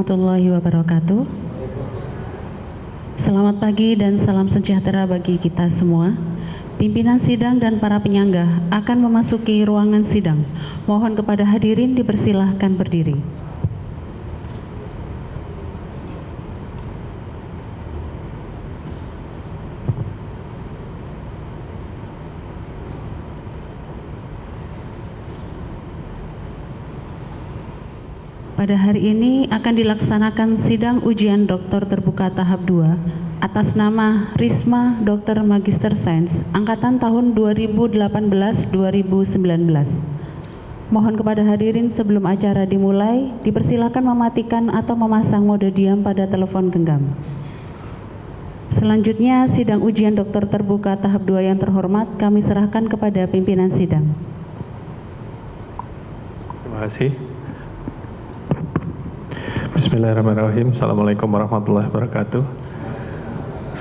warahmatullahi wabarakatuh. Selamat pagi dan salam sejahtera bagi kita semua. Pimpinan sidang dan para penyangga akan memasuki ruangan sidang. Mohon kepada hadirin dipersilahkan berdiri. Pada hari ini akan dilaksanakan sidang ujian doktor terbuka tahap 2 atas nama Risma Dr. Magister Sains angkatan tahun 2018-2019. Mohon kepada hadirin sebelum acara dimulai dipersilakan mematikan atau memasang mode diam pada telepon genggam. Selanjutnya sidang ujian doktor terbuka tahap 2 yang terhormat kami serahkan kepada pimpinan sidang. Terima kasih. Bismillahirrahmanirrahim. Assalamualaikum warahmatullahi wabarakatuh.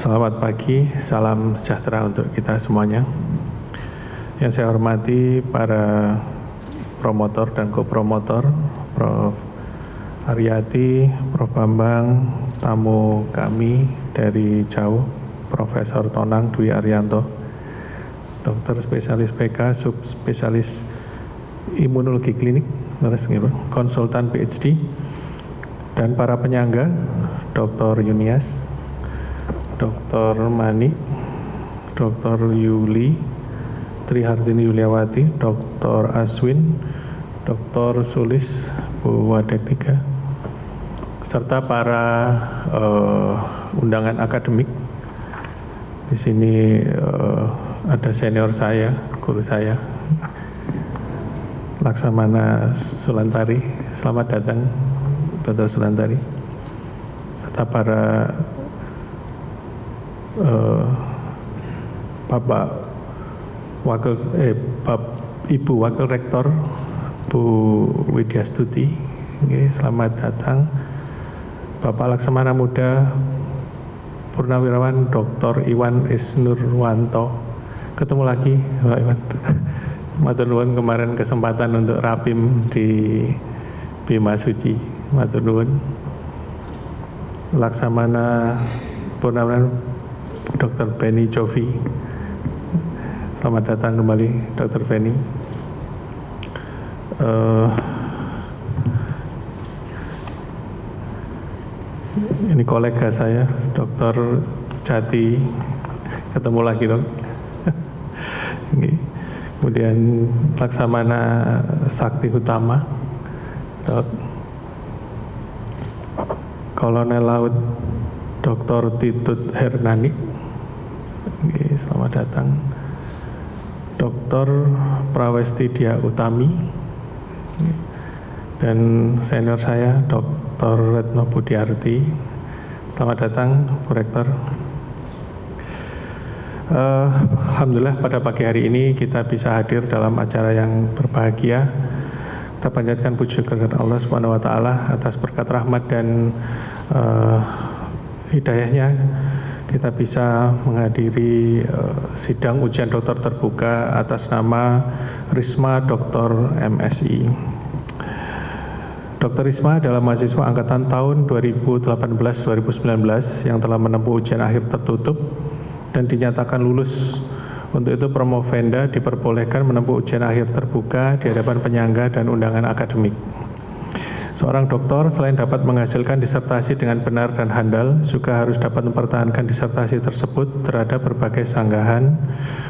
Selamat pagi, salam sejahtera untuk kita semuanya. Yang saya hormati para promotor dan kopromotor, Prof. Aryati, Prof. Bambang, tamu kami dari jauh, Profesor Tonang Dwi Arianto, dokter spesialis PK, subspesialis imunologi klinik, konsultan PhD, dan para penyangga, Dr. Yunias, Dr. Mani, Dr. Yuli, Trihardini Yuliawati, Dr. Aswin, Dr. Sulis Bu Wadektika, serta para undangan akademik. Di sini ada senior saya, guru saya, Laksamana Sulantari. Selamat datang, Dr. Sulantari, serta para Ibu Wakil Rektor Bu Widya Stuti. Selamat datang Bapak Laksamana Muda Purnawirawan Dr. Iwan Isnurwanto. Ketemu lagi Pak Iwan. Matur nuwun kemarin kesempatan untuk rapim di Bima Suci. Matur nuwun. Laksamana Purnawirawan Dr. Benny Jovi. Selamat datang kembali Dr. Benny. Ini kolega saya, Dr. Jati. Ketemu lagi dong. Kemudian Laksamana Sakti Utama, Kolonel Laut Dr. Titut Hernani. Selamat datang. Dr. Prawestidia Utami, dan senior saya Dr. Retno Budiarti. Selamat datang Bu Rektor. Alhamdulillah pada pagi hari ini kita bisa hadir dalam acara yang berbahagia. Kita panjatkan puji kepada Allah Subhanahu wa taala atas berkat rahmat dan hidayahnya kita bisa menghadiri sidang ujian doktor terbuka atas nama Risma Dr. MSI. Dr. Risma adalah mahasiswa angkatan tahun 2018-2019 yang telah menempuh ujian akhir tertutup dan dinyatakan lulus. Untuk itu Promovenda diperbolehkan menempuh ujian akhir terbuka di hadapan penyangga dan undangan akademik. Seorang doktor selain dapat menghasilkan disertasi dengan benar dan handal, juga harus dapat mempertahankan disertasi tersebut terhadap berbagai sanggahan.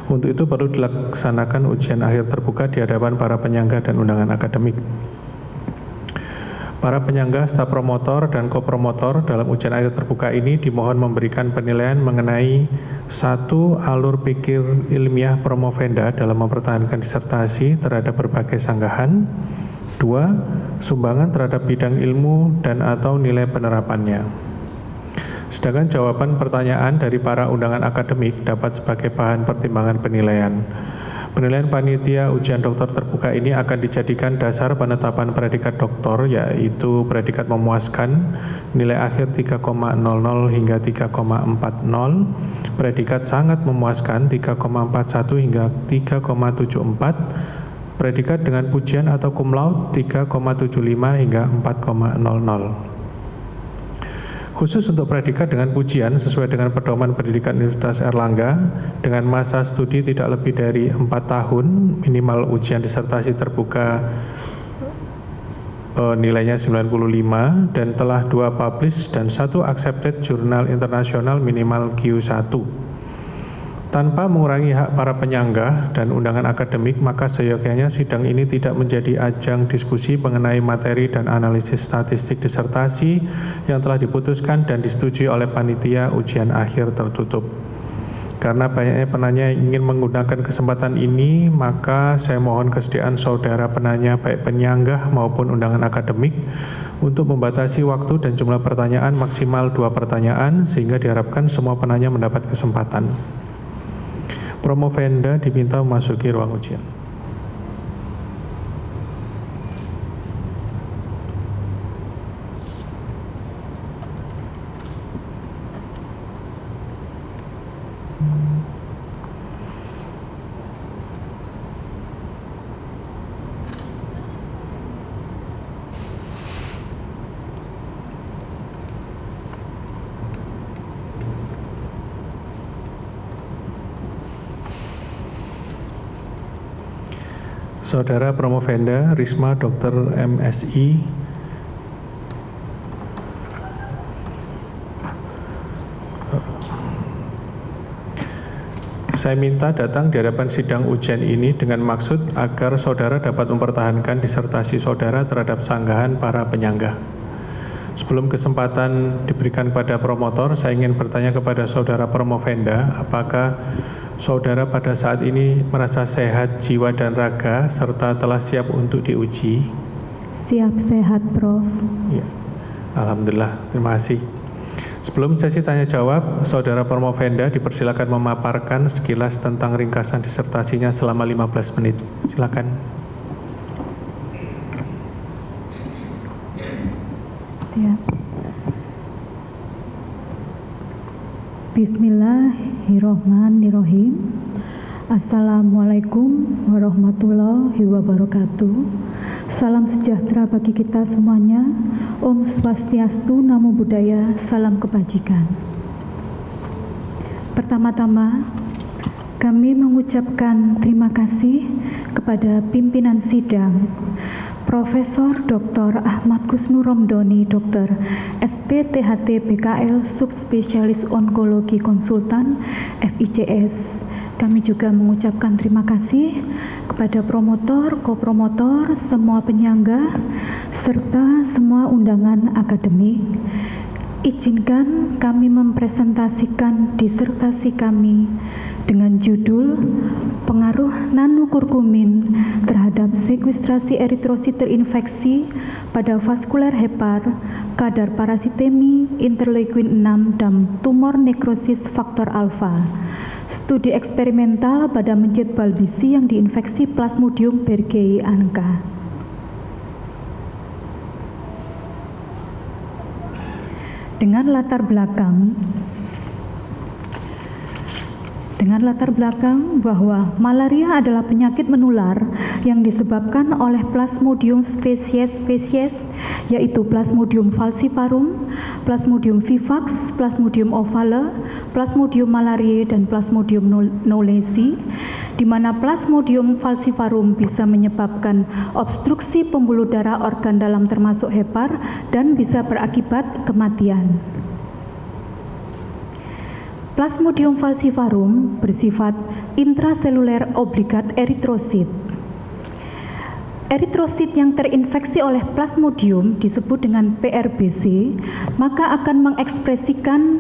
Untuk itu perlu dilaksanakan ujian akhir terbuka di hadapan para penyangga dan undangan akademik. Para penyangga, staf promotor, dan kopromotor dalam ujian akhir terbuka ini dimohon memberikan penilaian mengenai 1. Alur pikir ilmiah Promovenda dalam mempertahankan disertasi terhadap berbagai sanggahan. 2. Sumbangan terhadap bidang ilmu dan atau nilai penerapannya. Sedangkan jawaban pertanyaan dari para undangan akademik dapat sebagai bahan pertimbangan penilaian. Penilaian panitia ujian doktor terbuka ini akan dijadikan dasar penetapan predikat doktor, yaitu predikat memuaskan, nilai akhir 3,00 hingga 3,40, predikat sangat memuaskan 3,41 hingga 3,74, predikat dengan pujian atau cum laude 3,75 hingga 4,00. Khusus untuk predikat dengan pujian sesuai dengan pedoman pendidikan Universitas Erlangga dengan masa studi tidak lebih dari 4 tahun, minimal ujian disertasi terbuka nilainya 95 dan telah 2 publish dan 1 accepted jurnal internasional minimal Q1. Tanpa mengurangi hak para penyangga dan undangan akademik, maka seyogyanya sidang ini tidak menjadi ajang diskusi mengenai materi dan analisis statistik disertasi yang telah diputuskan dan disetujui oleh panitia ujian akhir tertutup. Karena banyaknya penanya yang ingin menggunakan kesempatan ini, maka saya mohon kesediaan saudara penanya baik penyanggah maupun undangan akademik untuk membatasi waktu dan jumlah pertanyaan maksimal 2 pertanyaan sehingga diharapkan semua penanya mendapat kesempatan. Promovenda diminta memasuki ruang ujian. Saudara Promovenda Risma Dr. MSI saya minta datang di hadapan sidang ujian ini dengan maksud agar saudara dapat mempertahankan disertasi saudara terhadap sanggahan para penyangga. Sebelum kesempatan diberikan pada promotor, saya ingin bertanya kepada saudara Promovenda, apakah saudara pada saat ini merasa sehat jiwa dan raga serta telah siap untuk diuji? Siap, sehat, Prof. Ya, Alhamdulillah, terima kasih. Sebelum sesi tanya jawab, saudara Promovenda dipersilakan memaparkan sekilas tentang ringkasan disertasinya selama 15 menit. Silakan. Siap. Bismillahirrahmanirrahim. Assalamualaikum warahmatullahi wabarakatuh. Salam sejahtera bagi kita semuanya. Om Swastiastu, Namo Buddhaya, salam kebajikan. Pertama-tama, kami mengucapkan terima kasih kepada pimpinan sidang, Profesor Dr. Ahmad Kusnur Romdoni, Dr. SPTHT PKL Subspesialis Onkologi Konsultan FICS. Kami juga mengucapkan terima kasih kepada promotor, kopromotor, semua penyangga, serta semua undangan akademik. Izinkan kami mempresentasikan disertasi kami dengan judul Pengaruh Nanokurkumin terhadap sekuestrasi eritrosit terinfeksi pada vaskuler hepar, kadar parasitemi, interleukin 6, dan tumor nekrosis faktor alfa. Studi eksperimental pada mencit balbisi yang diinfeksi Plasmodium berghei angka. Dengan latar belakang bahwa malaria adalah penyakit menular yang disebabkan oleh Plasmodium spesies yaitu Plasmodium falciparum, Plasmodium vivax, Plasmodium ovale, Plasmodium malariae, dan Plasmodium knowlesi, di mana Plasmodium falciparum bisa menyebabkan obstruksi pembuluh darah organ dalam termasuk hepar dan bisa berakibat kematian. Plasmodium falciparum bersifat intraseluler obligat eritrosit. Eritrosit yang terinfeksi oleh Plasmodium disebut dengan PRBC, maka akan mengekspresikan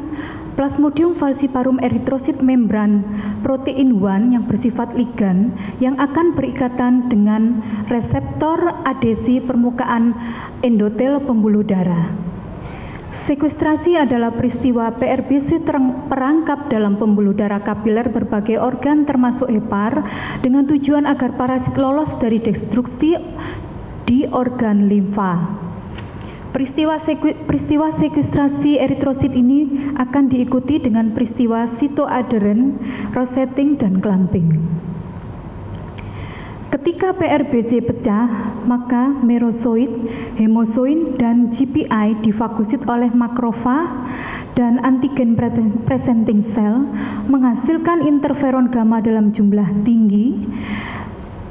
Plasmodium falciparum eritrosit membran protein 1 yang bersifat ligan yang akan berikatan dengan reseptor adhesi permukaan endotel pembuluh darah. Sekuestrasi adalah peristiwa PRBC terperangkap dalam pembuluh darah kapiler berbagai organ termasuk hepar dengan tujuan agar parasit lolos dari destruksi di organ limfa. Peristiwa sekuestrasi eritrosit ini akan diikuti dengan peristiwa sitoaderen, rosetting, dan clumping. Ketika PRBC pecah, maka merozoit, hemozoin, dan GPI difagosit oleh makrofag dan antigen presenting cell menghasilkan interferon gamma dalam jumlah tinggi.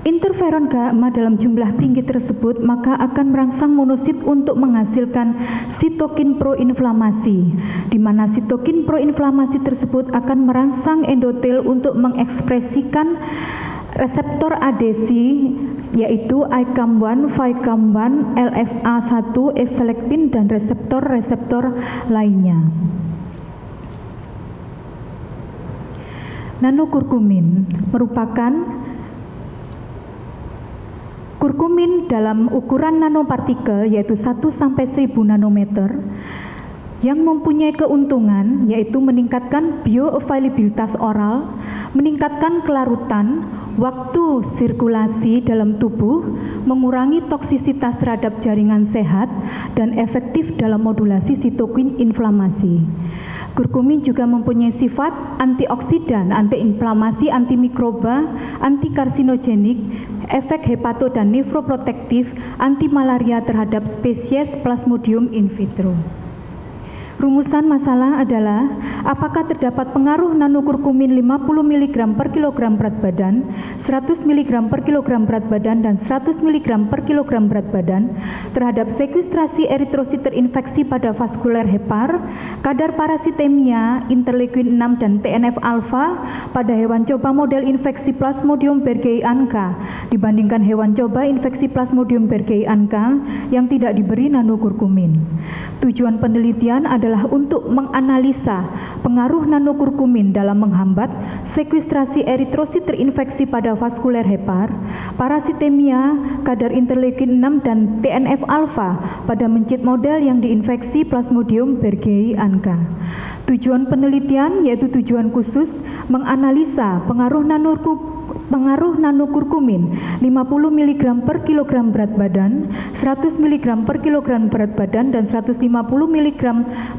Interferon gamma dalam jumlah tinggi tersebut maka akan merangsang monosit untuk menghasilkan sitokin proinflamasi, di mana sitokin proinflamasi tersebut akan merangsang endotel untuk mengekspresikan reseptor adesi yaitu ICAM1, VICAM1, LFA1, S-selektin, dan reseptor-reseptor lainnya. Nanokurkumin merupakan kurkumin dalam ukuran nanopartikel yaitu 1-1000 nanometer yang mempunyai keuntungan yaitu meningkatkan bioavailabilitas oral, meningkatkan kelarutan, waktu sirkulasi dalam tubuh, mengurangi toksisitas terhadap jaringan sehat, dan efektif dalam modulasi sitokin inflamasi. Kurkumin juga mempunyai sifat antioksidan, antiinflamasi, antimikroba, antikarsinogenik, efek hepato dan nefroprotektif, anti malaria terhadap spesies Plasmodium in vitro. Rumusan masalah adalah apakah terdapat pengaruh nanokurkumin 50 mg per kilogram berat badan, 100 mg per kilogram berat badan, dan 100 mg per kilogram berat badan terhadap sekustrasi eritrosit terinfeksi pada vaskuler hepar, kadar parasitemia, interleukin 6 dan TNF-alfa pada hewan coba model infeksi Plasmodium berghei anka dibandingkan hewan coba infeksi Plasmodium berghei anka yang tidak diberi nanokurkumin. Tujuan penelitian adalah untuk menganalisa pengaruh nanokurkumin dalam menghambat sekustrasi eritrosit terinfeksi pada vaskuler hepar, parasitemia, kadar interleukin 6 dan TNF-alfa pada mencit model yang diinfeksi Plasmodium berghei anka. Tujuan penelitian yaitu tujuan khusus menganalisa pengaruh nanokurkumin 50 mg per kilogram berat badan, 100 mg per kilogram berat badan, dan 150 mg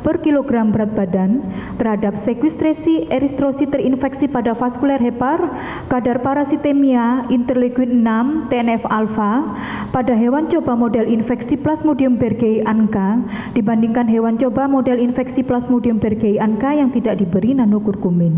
per kilogram berat badan terhadap sekustrasi eritrosit terinfeksi pada vaskuler hepar, kadar parasitemia, interleukin 6, TNF-alfa pada hewan coba model infeksi Plasmodium berghei anka dibandingkan hewan coba model infeksi Plasmodium berghei anka yang tidak diberi nanokurkumin.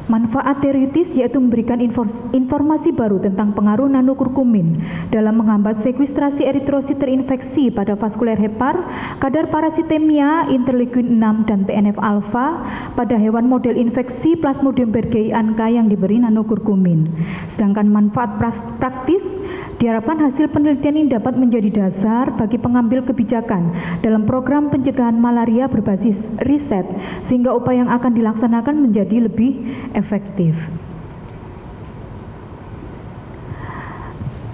Manfaat teoritis yaitu memberikan informasi baru tentang pengaruh nanokurkumin dalam menghambat sekustrasi eritrosit terinfeksi pada vaskuler hepar, kadar parasitemia, interleukin 6 dan TNF-alfa pada hewan model infeksi Plasmodium berghei anka yang diberi nanokurkumin. Sedangkan manfaat praktis diharapkan hasil penelitian ini dapat menjadi dasar bagi pengambil kebijakan dalam program pencegahan malaria berbasis riset sehingga upaya yang akan dilaksanakan menjadi lebih efektif.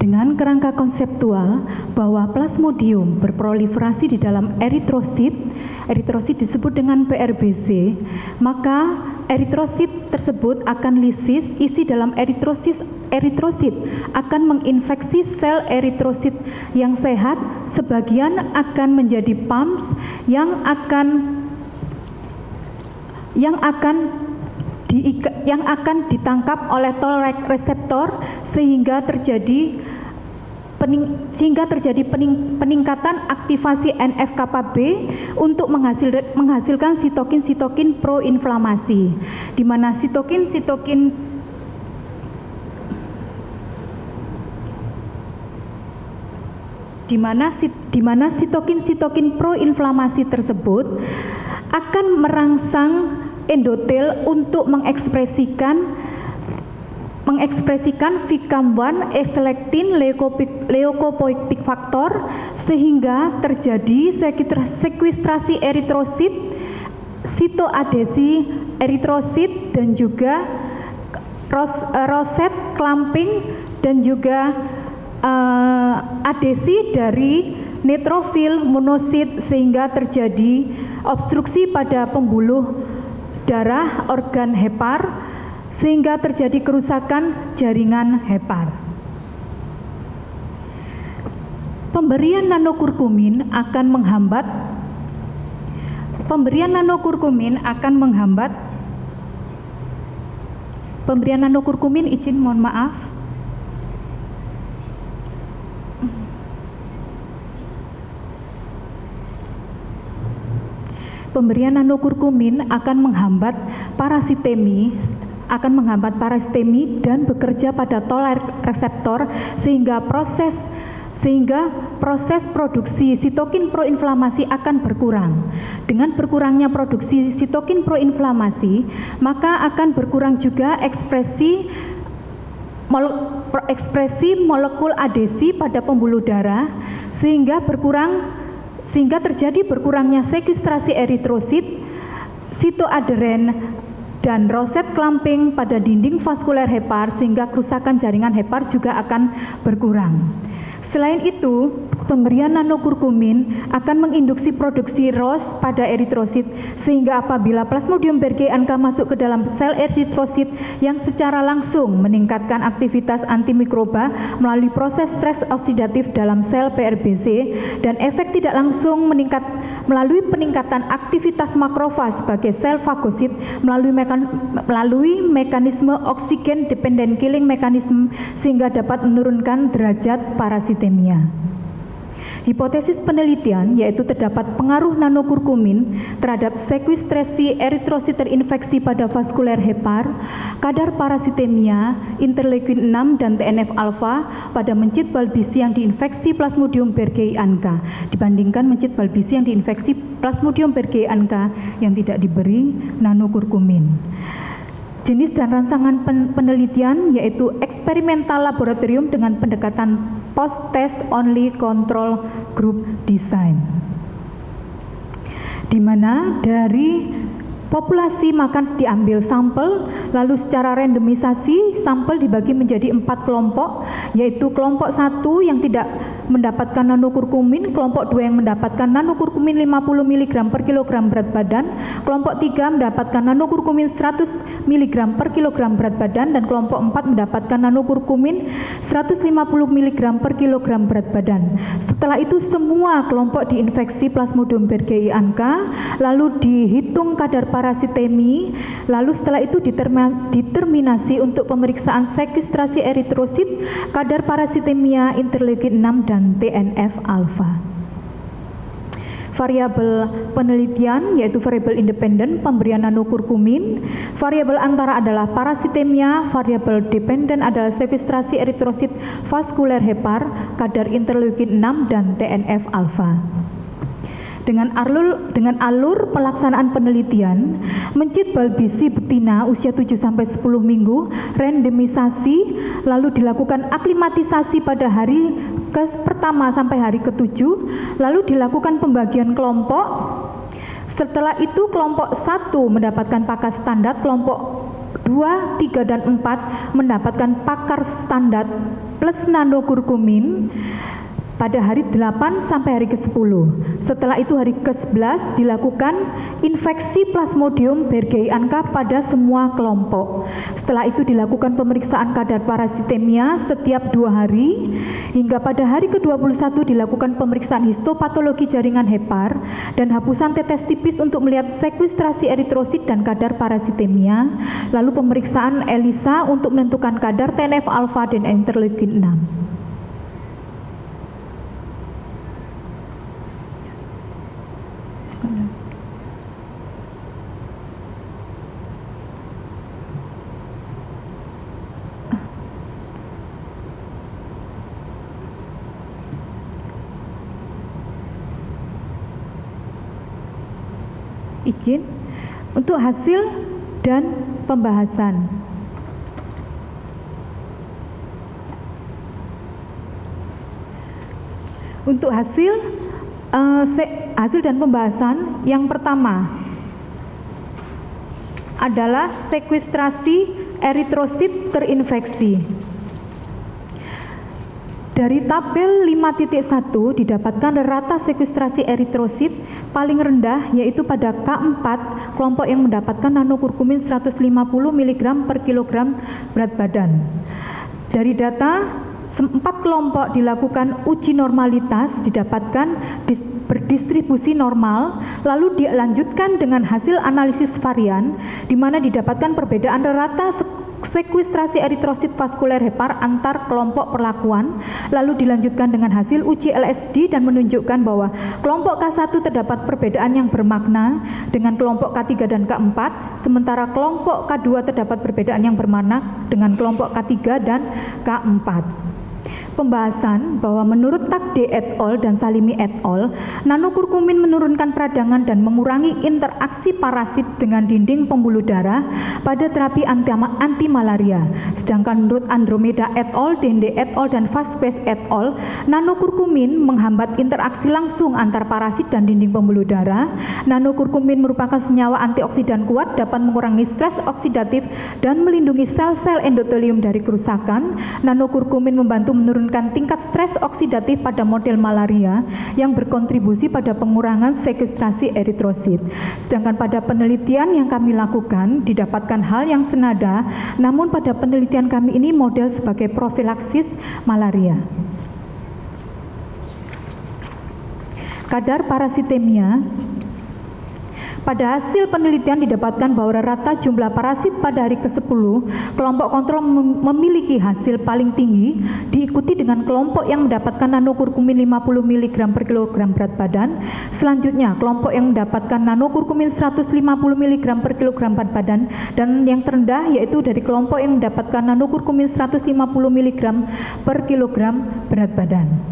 Dengan kerangka konseptual bahwa Plasmodium berproliferasi di dalam eritrosit disebut dengan PRBC, maka eritrosit tersebut akan lisis, isi dalam eritrosit akan menginfeksi sel eritrosit yang sehat, sebagian akan menjadi pumps yang akan ditangkap oleh toll-like reseptor sehingga terjadi peningkatan aktivasi NF-kappa B untuk menghasilkan sitokin proinflamasi, di mana sitokin proinflamasi tersebut akan merangsang endotel untuk mengekspresikan VICAM1, S-selektin, leukopoietic factor sehingga terjadi sekustrasi eritrosit, sitoadesi eritrosit, dan juga roset clamping dan juga adesi dari neutrofil monosit sehingga terjadi obstruksi pada pembuluh darah organ hepar sehingga terjadi kerusakan jaringan hepar. Pemberian nanokurkumin pemberian nanokurkumin akan menghambat parasitemi dan bekerja pada toler reseptor sehingga proses produksi sitokin proinflamasi akan berkurang. Dengan berkurangnya produksi sitokin proinflamasi, maka akan berkurang juga ekspresi molekul adesi pada pembuluh darah sehingga terjadi berkurangnya sekustrasi eritrosit, sitoaderen, dan roset clamping pada dinding vaskuler hepar sehingga kerusakan jaringan hepar juga akan berkurang. Selain itu, pemberian nanokurkumin akan menginduksi produksi ROS pada eritrosit sehingga apabila Plasmodium berghei-Anka masuk ke dalam sel eritrosit yang secara langsung meningkatkan aktivitas antimikroba melalui proses stres oksidatif dalam sel PRBC dan efek tidak langsung melalui peningkatan aktivitas makrofag sebagai sel fagosit melalui mekanisme oksigen dependent killing mechanism sehingga dapat menurunkan derajat parasitemia. Hipotesis penelitian yaitu terdapat pengaruh nanokurkumin terhadap sekustrasi eritrosit terinfeksi pada vaskuler hepar, kadar parasitemia, interleukin 6 dan TNF-alfa pada mencit balbisi yang diinfeksi Plasmodium berghei-Anka dibandingkan mencit balbisi yang diinfeksi Plasmodium berghei-Anka yang tidak diberi nanokurkumin. Jenis dan rangsangan penelitian yaitu eksperimental laboratorium dengan pendekatan post-test only control group design, di mana dari populasi maka diambil sampel, lalu secara randomisasi sampel dibagi menjadi 4 kelompok, yaitu kelompok 1 yang tidak mendapatkan nanokurkumin, kelompok 2 yang mendapatkan nanokurkumin 50 mg per kilogram berat badan, kelompok 3 mendapatkan nanokurkumin 100 mg per kilogram berat badan, dan kelompok 4 mendapatkan nanokurkumin 150 mg per kilogram berat badan. Setelah itu semua kelompok diinfeksi Plasmodium berghei-Anka, lalu dihitung kadar parasitemi, lalu setelah itu determinasi untuk pemeriksaan sekustrasi eritrosit, kadar parasitemia, interleukin 6 dan TNF-alfa. Variabel penelitian yaitu variabel independen pemberian nanokurkumin, variabel antara adalah parasitemia, variabel dependen adalah sekustrasi eritrosit vaskuler hepar, kadar interleukin 6 dan TNF-alfa. Dengan alur pelaksanaan penelitian, mencit balbisi betina usia 7-10 minggu, randomisasi, lalu dilakukan aklimatisasi pada hari pertama sampai hari ke-7, lalu dilakukan pembagian kelompok. Setelah itu kelompok 1 mendapatkan pakar standar, kelompok 2, 3, dan 4 mendapatkan pakar standar plus nanokurkumin pada hari 8 sampai hari ke-10. Setelah itu hari ke-11 dilakukan infeksi Plasmodium berghei-Anka pada semua kelompok. Setelah itu dilakukan pemeriksaan kadar parasitemia setiap 2 hari, hingga pada hari ke-21 dilakukan pemeriksaan histopatologi jaringan hepar dan hapusan tetes tipis untuk melihat sekustrasi eritrosit dan kadar parasitemia, lalu pemeriksaan ELISA untuk menentukan kadar TNF-alfa dan interleukin 6. Izin untuk hasil dan pembahasan. Untuk hasil dan pembahasan yang pertama adalah sekustrasi eritrosit terinfeksi. Dari tabel 5.1 didapatkan rata sekustrasi eritrosit paling rendah yaitu pada K4 kelompok yang mendapatkan nanokurkumin 150 mg per kilogram berat badan. Dari data 4 kelompok dilakukan uji normalitas didapatkan berdistribusi normal, lalu dilanjutkan dengan hasil analisis varian di mana didapatkan perbedaan rata sekuestrasi eritrosit vaskuler hepar antar kelompok perlakuan, lalu dilanjutkan dengan hasil uji LSD dan menunjukkan bahwa kelompok K1 terdapat perbedaan yang bermakna dengan kelompok K3 dan K4, sementara kelompok K2 terdapat perbedaan yang bermakna dengan kelompok K3 dan K4. Pembahasan bahwa menurut Takde et al. Dan Salimi et al., nanokurkumin menurunkan peradangan dan mengurangi interaksi parasit dengan dinding pembuluh darah pada terapi anti malaria. Sedangkan menurut Andromeda et al., Dende et al., dan Vazquez et al., nanokurkumin menghambat interaksi langsung antar parasit dan dinding pembuluh darah. Nanokurkumin merupakan senyawa antioksidan kuat, dapat mengurangi stres oksidatif dan melindungi sel-sel endotelium dari kerusakan. Nanokurkumin membantu menurunkan tingkat stres oksidatif pada model malaria yang berkontribusi pada pengurangan sekuestrasi eritrosit. Sedangkan pada penelitian yang kami lakukan didapatkan hal yang senada, namun pada penelitian kami ini model sebagai profilaksis malaria. Kadar parasitemia. Pada hasil penelitian didapatkan bahwa rata jumlah parasit pada hari ke-10, kelompok kontrol memiliki hasil paling tinggi, diikuti dengan kelompok yang mendapatkan nanokurkumin 50 mg per kilogram berat badan. Selanjutnya, kelompok yang mendapatkan nanokurkumin 150 mg per kilogram berat badan, dan yang terendah yaitu dari kelompok yang mendapatkan nanokurkumin 150 mg per kilogram berat badan.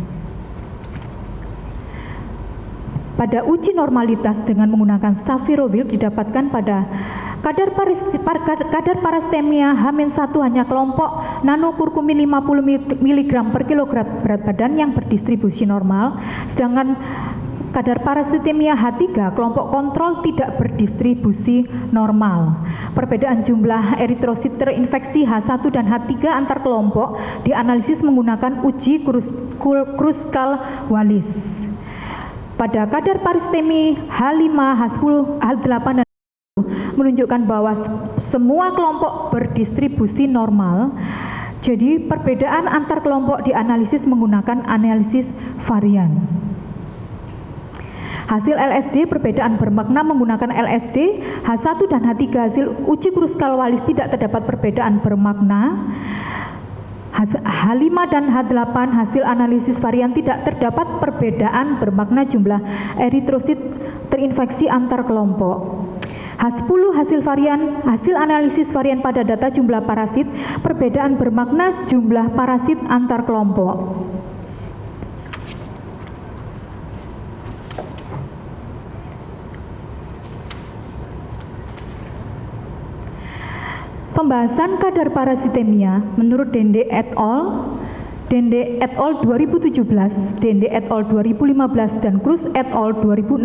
Pada uji normalitas dengan menggunakan safirovil didapatkan pada kadar parasitemia H-1 hanya kelompok nanokurkumin 50 mg per kilogram berat badan yang berdistribusi normal, sedangkan kadar parasitemia H3 kelompok kontrol tidak berdistribusi normal. Perbedaan jumlah eritrosit terinfeksi H1 dan H3 antar kelompok dianalisis menggunakan uji Kruskal-Wallis. Pada kadar parasitemi H5, H10, H8 dan menunjukkan bahwa semua kelompok berdistribusi normal. Jadi perbedaan antar kelompok dianalisis menggunakan analisis varian. Hasil LSD perbedaan bermakna menggunakan LSD H1 dan H3 hasil uji Kruskal-Wallis tidak terdapat perbedaan bermakna. H5 dan H8 hasil analisis varian tidak terdapat perbedaan bermakna jumlah eritrosit terinfeksi antar kelompok. H10 hasil analisis varian pada data jumlah parasit, perbedaan bermakna jumlah parasit antar kelompok. Pembahasan kadar parasitemia menurut Dende et al. 2017, Dende et al. 2015, dan Cruz et al. 2016,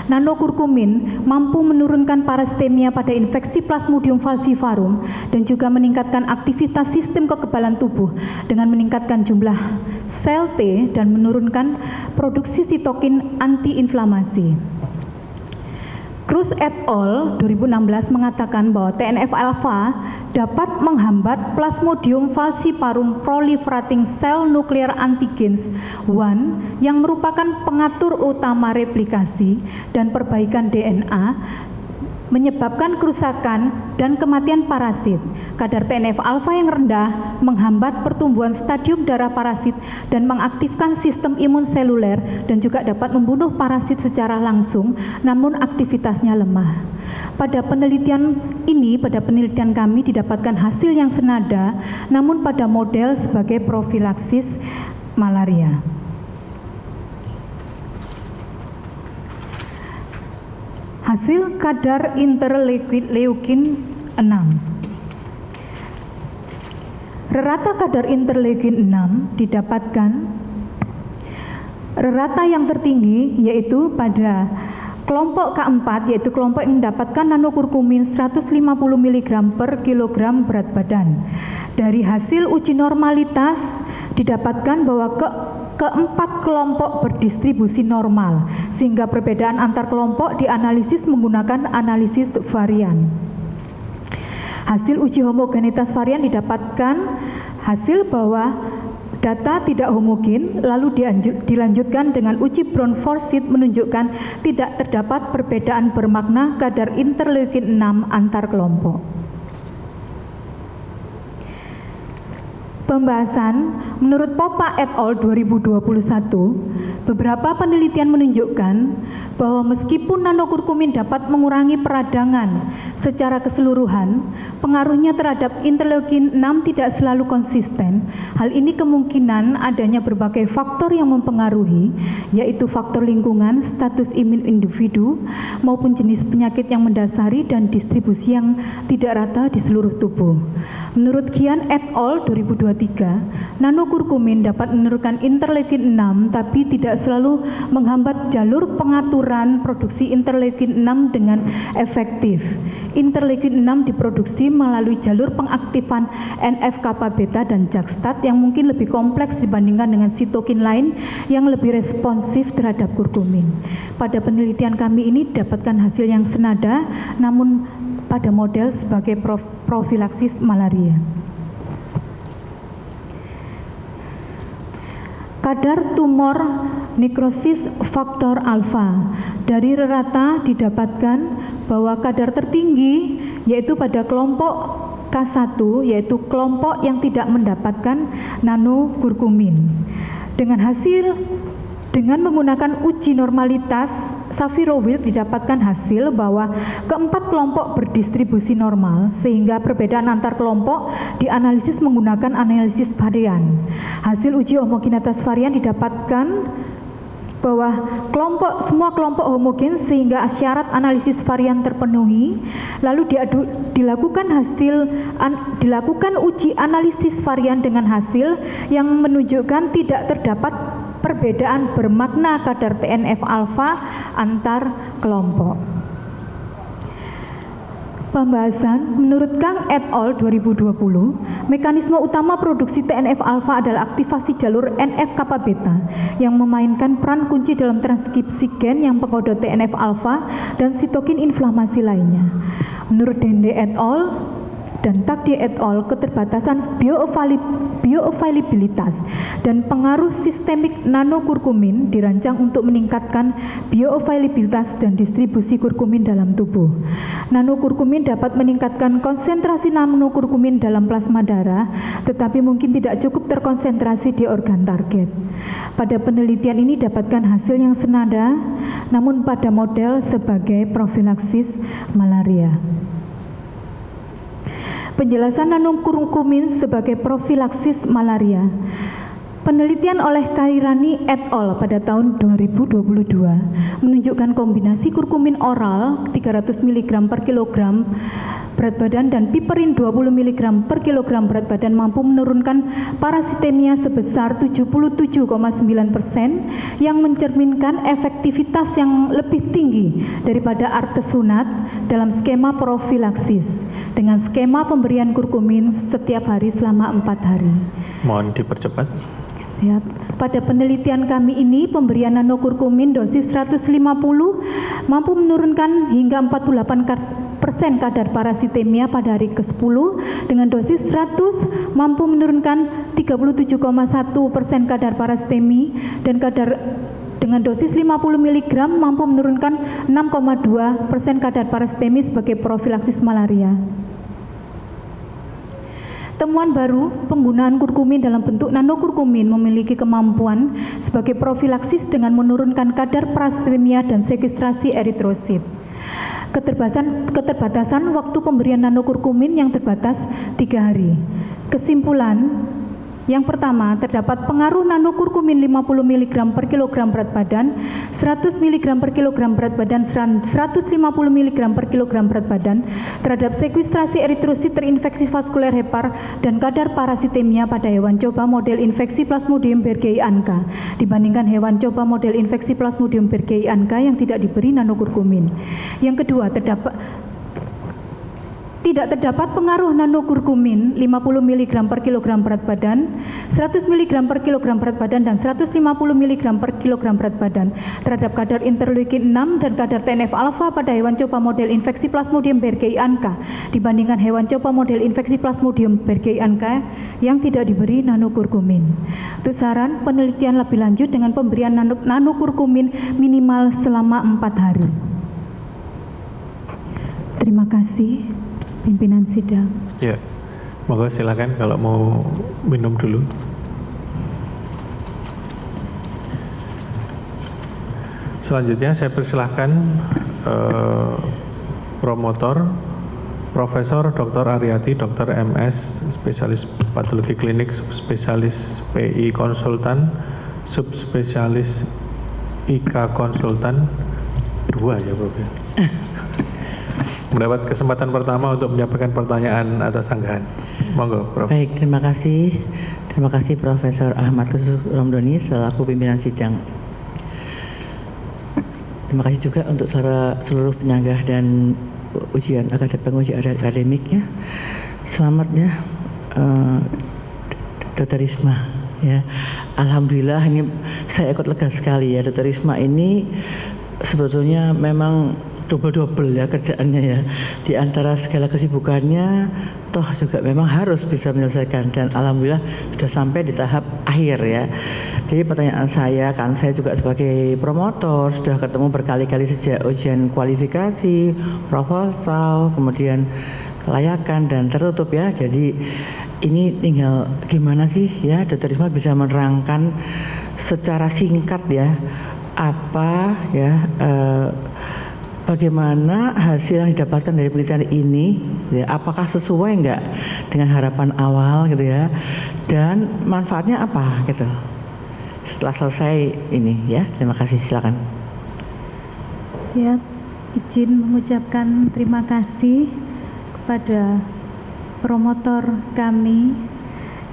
nanokurkumin mampu menurunkan parasitemia pada infeksi Plasmodium falciparum dan juga meningkatkan aktivitas sistem kekebalan tubuh dengan meningkatkan jumlah sel T dan menurunkan produksi sitokin antiinflamasi. Cruz et al. 2016 mengatakan bahwa TNF-alpha dapat menghambat Plasmodium falciparum proliferating cell nuclear antigens 1 yang merupakan pengatur utama replikasi dan perbaikan DNA, menyebabkan kerusakan dan kematian parasit. Kadar TNF-alpha yang rendah menghambat pertumbuhan stadium darah parasit dan mengaktifkan sistem imun seluler dan juga dapat membunuh parasit secara langsung, namun aktivitasnya lemah. Pada penelitian kami didapatkan hasil yang senada, namun pada model sebagai profilaksis malaria. Hasil kadar interleukin 6. Rata kadar interleukin 6 didapatkan rata yang tertinggi yaitu pada kelompok K4, yaitu kelompok yang mendapatkan nanokurkumin 150 mg per kilogram berat badan. Dari hasil uji normalitas didapatkan bahwa keempat kelompok berdistribusi normal, sehingga perbedaan antar kelompok dianalisis menggunakan analisis varian. Hasil uji homogenitas varian didapatkan hasil bahwa data tidak homogen, lalu dilanjutkan dengan uji Brown-Forsyth menunjukkan tidak terdapat perbedaan bermakna kadar interleukin 6 antar kelompok. Pembahasan, menurut Popa et al. 2021, beberapa penelitian menunjukkan bahwa meskipun nanokurkumin dapat mengurangi peradangan secara keseluruhan, pengaruhnya terhadap interleukin 6 tidak selalu konsisten. Hal ini kemungkinan adanya berbagai faktor yang mempengaruhi, yaitu faktor lingkungan, status imun individu, maupun jenis penyakit yang mendasari dan distribusi yang tidak rata di seluruh tubuh. Menurut Gian et al. 2023, nanokurkumin dapat menurunkan interleukin 6 tapi tidak selalu menghambat jalur pengaturan produksi interleukin 6 dengan efektif. Interleukin 6 diproduksi melalui jalur pengaktifan NF-kappa beta dan JAK-STAT yang mungkin lebih kompleks dibandingkan dengan sitokin lain yang lebih responsif terhadap kurkumin. Pada penelitian kami ini dapatkan hasil yang senada, namun pada model sebagai profilaksis malaria. Kadar tumor nekrosis faktor alfa dari rata didapatkan bahwa kadar tertinggi yaitu pada kelompok K1, yaitu kelompok yang tidak mendapatkan nanokurkumin. Dengan menggunakan uji normalitas, Safirowill didapatkan hasil bahwa keempat kelompok berdistribusi normal, sehingga perbedaan antar kelompok dianalisis menggunakan analisis varian. Hasil uji homogenitas varian didapatkan bahwa semua kelompok homogen sehingga syarat analisis varian terpenuhi. Lalu dilakukan uji analisis varian dengan hasil yang menunjukkan tidak terdapat perbedaan bermakna kadar TNF-alfa antar kelompok. Pembahasan, menurut Kang et al. 2020, mekanisme utama produksi TNF-alfa adalah aktivasi jalur NF-kappa beta yang memainkan peran kunci dalam transkripsi gen yang pengkodok TNF-alfa dan sitokin inflamasi lainnya. Menurut Dende et al. Dan Takdi et al. Keterbatasan bioavailabilitas dan pengaruh sistemik nanokurkumin dirancang untuk meningkatkan bioavailabilitas dan distribusi kurkumin dalam tubuh. Nanokurkumin dapat meningkatkan konsentrasi nanokurkumin dalam plasma darah, tetapi mungkin tidak cukup terkonsentrasi di organ target. Pada penelitian ini dapatkan hasil yang senada, namun pada model sebagai profilaksis malaria. Penjelasan nanokurkumin sebagai profilaksis malaria. Penelitian oleh Kairani et al. Pada tahun 2022 menunjukkan kombinasi kurkumin oral 300 mg per kilogram berat badan dan piperin 20 mg per kilogram berat badan mampu menurunkan parasitemia sebesar 77,9% yang mencerminkan efektivitas yang lebih tinggi daripada artesunat dalam skema profilaksis dengan skema pemberian kurkumin setiap hari selama 4 hari. Mohon dipercepat. Siap. Pada penelitian kami ini, pemberian nanokurkumin dosis 150 mampu menurunkan hingga 48% kadar parasitemia pada hari ke-10, dengan dosis 100 mampu menurunkan 37,1% kadar parasitemi, dan dengan dosis 50 mg mampu menurunkan 6,2% kadar parasitemi sebagai profilaksis malaria. Temuan baru, penggunaan kurkumin dalam bentuk nanokurkumin memiliki kemampuan sebagai profilaksis dengan menurunkan kadar parasitemia dan sekustrasi eritrosit. Keterbatasan waktu pemberian nanokurkumin yang terbatas 3 hari. Kesimpulan, yang pertama, terdapat pengaruh nanokurkumin 50 mg per kilogram berat badan, 100 mg per kilogram berat badan, 150 mg per kilogram berat badan terhadap sekustrasi eritrosit terinfeksi vaskuler hepar dan kadar parasitemia pada hewan coba model infeksi Plasmodium berghei anka dibandingkan hewan coba model infeksi Plasmodium berghei anka yang tidak diberi nanokurkumin. Yang kedua, tidak terdapat pengaruh nanokurkumin 50 mg per kilogram berat badan, 100 mg per kilogram berat badan, dan 150 mg per kilogram berat badan terhadap kadar interleukin 6 dan kadar TNF-alfa pada hewan coba model infeksi Plasmodium berghei anka dibandingkan hewan coba model infeksi Plasmodium berghei anka yang tidak diberi nanokurkumin. Untuk saran penelitian lebih lanjut dengan pemberian nanokurkumin minimal selama 4 hari. Terima kasih. Pimpinan sidang. Ya, Monggo silakan kalau mau minum dulu. Selanjutnya saya persilahkan promotor Profesor Dr. Aryati, Dr. MS, spesialis patologi klinik, spesialis PI konsultan, subspesialis IK konsultan 2 ya Prof. Mendapat kesempatan pertama untuk menyampaikan pertanyaan atas sanggahan. Monggo Prof. Baik, terima kasih. Terima kasih Profesor Ahmad Romdoni selaku pimpinan sidang. Terima kasih juga untuk seluruh penyanggah dan penguji akademik ya. Selamat ya, Dr. Risma ya. Alhamdulillah ini saya ikut lega sekali ya. Dr. Risma ini sebetulnya memang double ya kerjaannya ya. Di antara segala kesibukannya, toh juga memang harus bisa menyelesaikan dan alhamdulillah sudah sampai di tahap akhir ya. Jadi pertanyaan saya kan, saya juga sebagai promotor sudah ketemu berkali-kali sejak ujian kualifikasi, proposal, kemudian kelayakan dan tertutup ya. Jadi ini tinggal gimana sih ya Dr. Risma bisa menerangkan secara singkat ya apa ya bagaimana hasil yang didapatkan dari penelitian ini ya, apakah sesuai enggak dengan harapan awal gitu ya, dan manfaatnya apa gitu setelah selesai ini ya. Terima kasih, silakan. Ya, izin mengucapkan terima kasih kepada promotor kami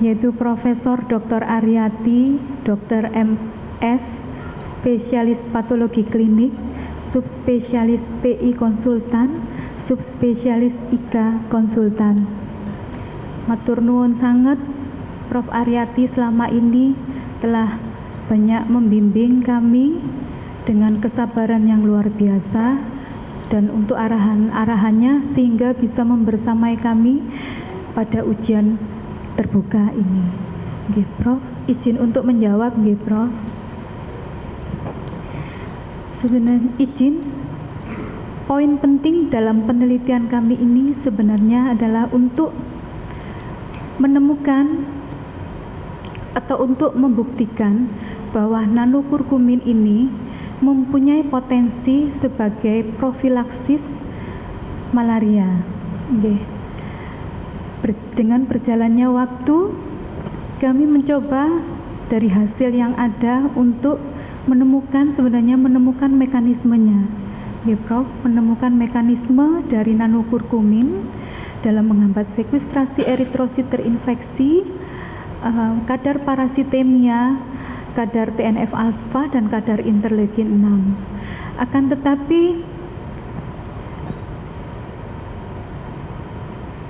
yaitu Profesor Dr. Aryati, Dr. MS, spesialis patologi klinik, subspesialis PI konsultan, subspesialis IK konsultan. Matur nuwun sanget Prof. Aryati selama ini telah banyak membimbing kami dengan kesabaran yang luar biasa dan untuk arahan-arahannya sehingga bisa membersamai kami pada ujian terbuka ini. Nggih, Prof. Izin untuk menjawab, nggih, Prof. Sebenarnya izin, poin penting dalam penelitian kami ini sebenarnya adalah untuk menemukan atau untuk membuktikan bahwa nanokurkumin ini mempunyai potensi sebagai profilaksis malaria. Dengan berjalannya waktu, kami mencoba dari hasil yang ada untuk menemukan mekanismenya. Prof, menemukan mekanisme dari nanokurkumin dalam menghambat sekustrasi eritrosit terinfeksi, kadar parasitemia, kadar TNF-alfa dan kadar interleukin 6. Akan tetapi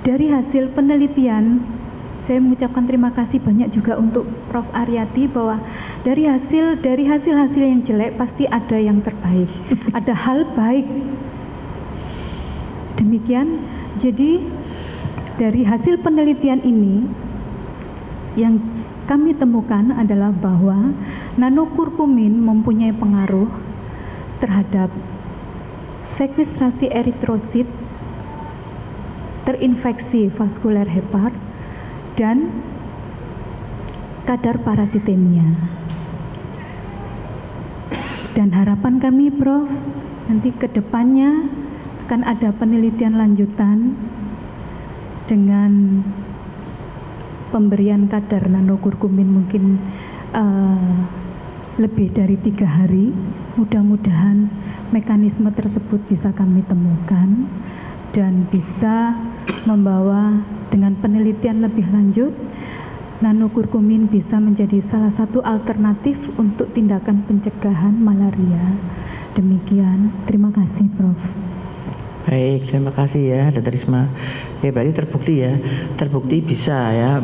dari hasil penelitian, saya mengucapkan terima kasih banyak juga untuk Prof. Aryati bahwa dari hasil yang jelek pasti ada yang terbaik, ada hal baik. Demikian, jadi dari hasil penelitian ini yang kami temukan adalah bahwa nanokurkumin mempunyai pengaruh terhadap sekustrasi eritrosit terinfeksi vaskuler hepat dan kadar parasitemia. Dan harapan kami, Prof, nanti ke depannya akan ada penelitian lanjutan dengan pemberian kadar nanokurkumin mungkin lebih dari 3 hari. Mudah-mudahan mekanisme tersebut bisa kami temukan dan bisa membawa dengan penelitian lebih lanjut, nanokurkumin bisa menjadi salah satu alternatif untuk tindakan pencegahan malaria. Demikian, terima kasih Prof. Baik, terima kasih ya Dr. Risma. Ya, berarti terbukti bisa ya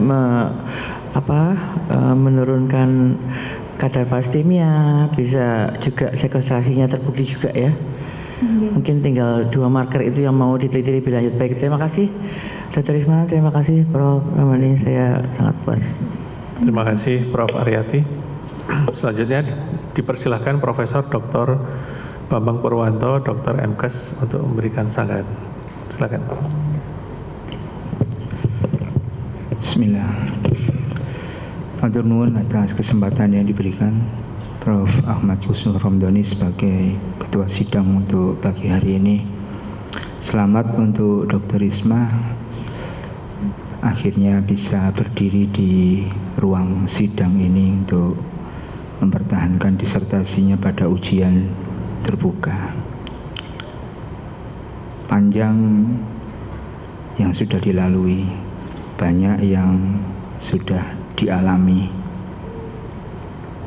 menurunkan kadar parasitemia, bisa juga sekustrasinya terbukti juga ya. Mungkin tinggal 2 marker itu yang mau diteliti lebih lanjut. Baik, terima kasih Dr. Risma, terima kasih Prof. Ramani, saya sangat puas. Terima kasih Prof. Aryati. Selanjutnya dipersilahkan Profesor Dr. Bambang Purwanto, Dr. MKes untuk memberikan sanggahan. Silakan. Bismillah. Matur nuwun atas kesempatan yang diberikan Prof. Ahmad Husnul Romdoni sebagai Ketua Sidang untuk pagi hari ini. Selamat untuk Dr. Risma akhirnya bisa berdiri di ruang sidang ini untuk mempertahankan disertasinya pada ujian terbuka. Panjang yang sudah dilalui, banyak yang sudah dialami.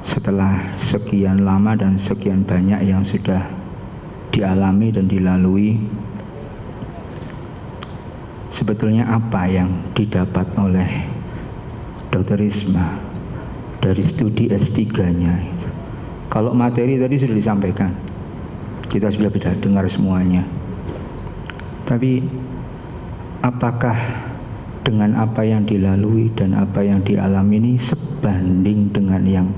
Setelah sekian lama dan sekian banyak yang sudah dialami dan dilalui, sebetulnya apa yang didapat oleh Dr. Risma dari studi S3-nya? Kalau materi tadi sudah disampaikan, kita sudah bisa dengar semuanya. Tapi apakah dengan apa yang dilalui dan apa yang dialami ini sebanding dengan yang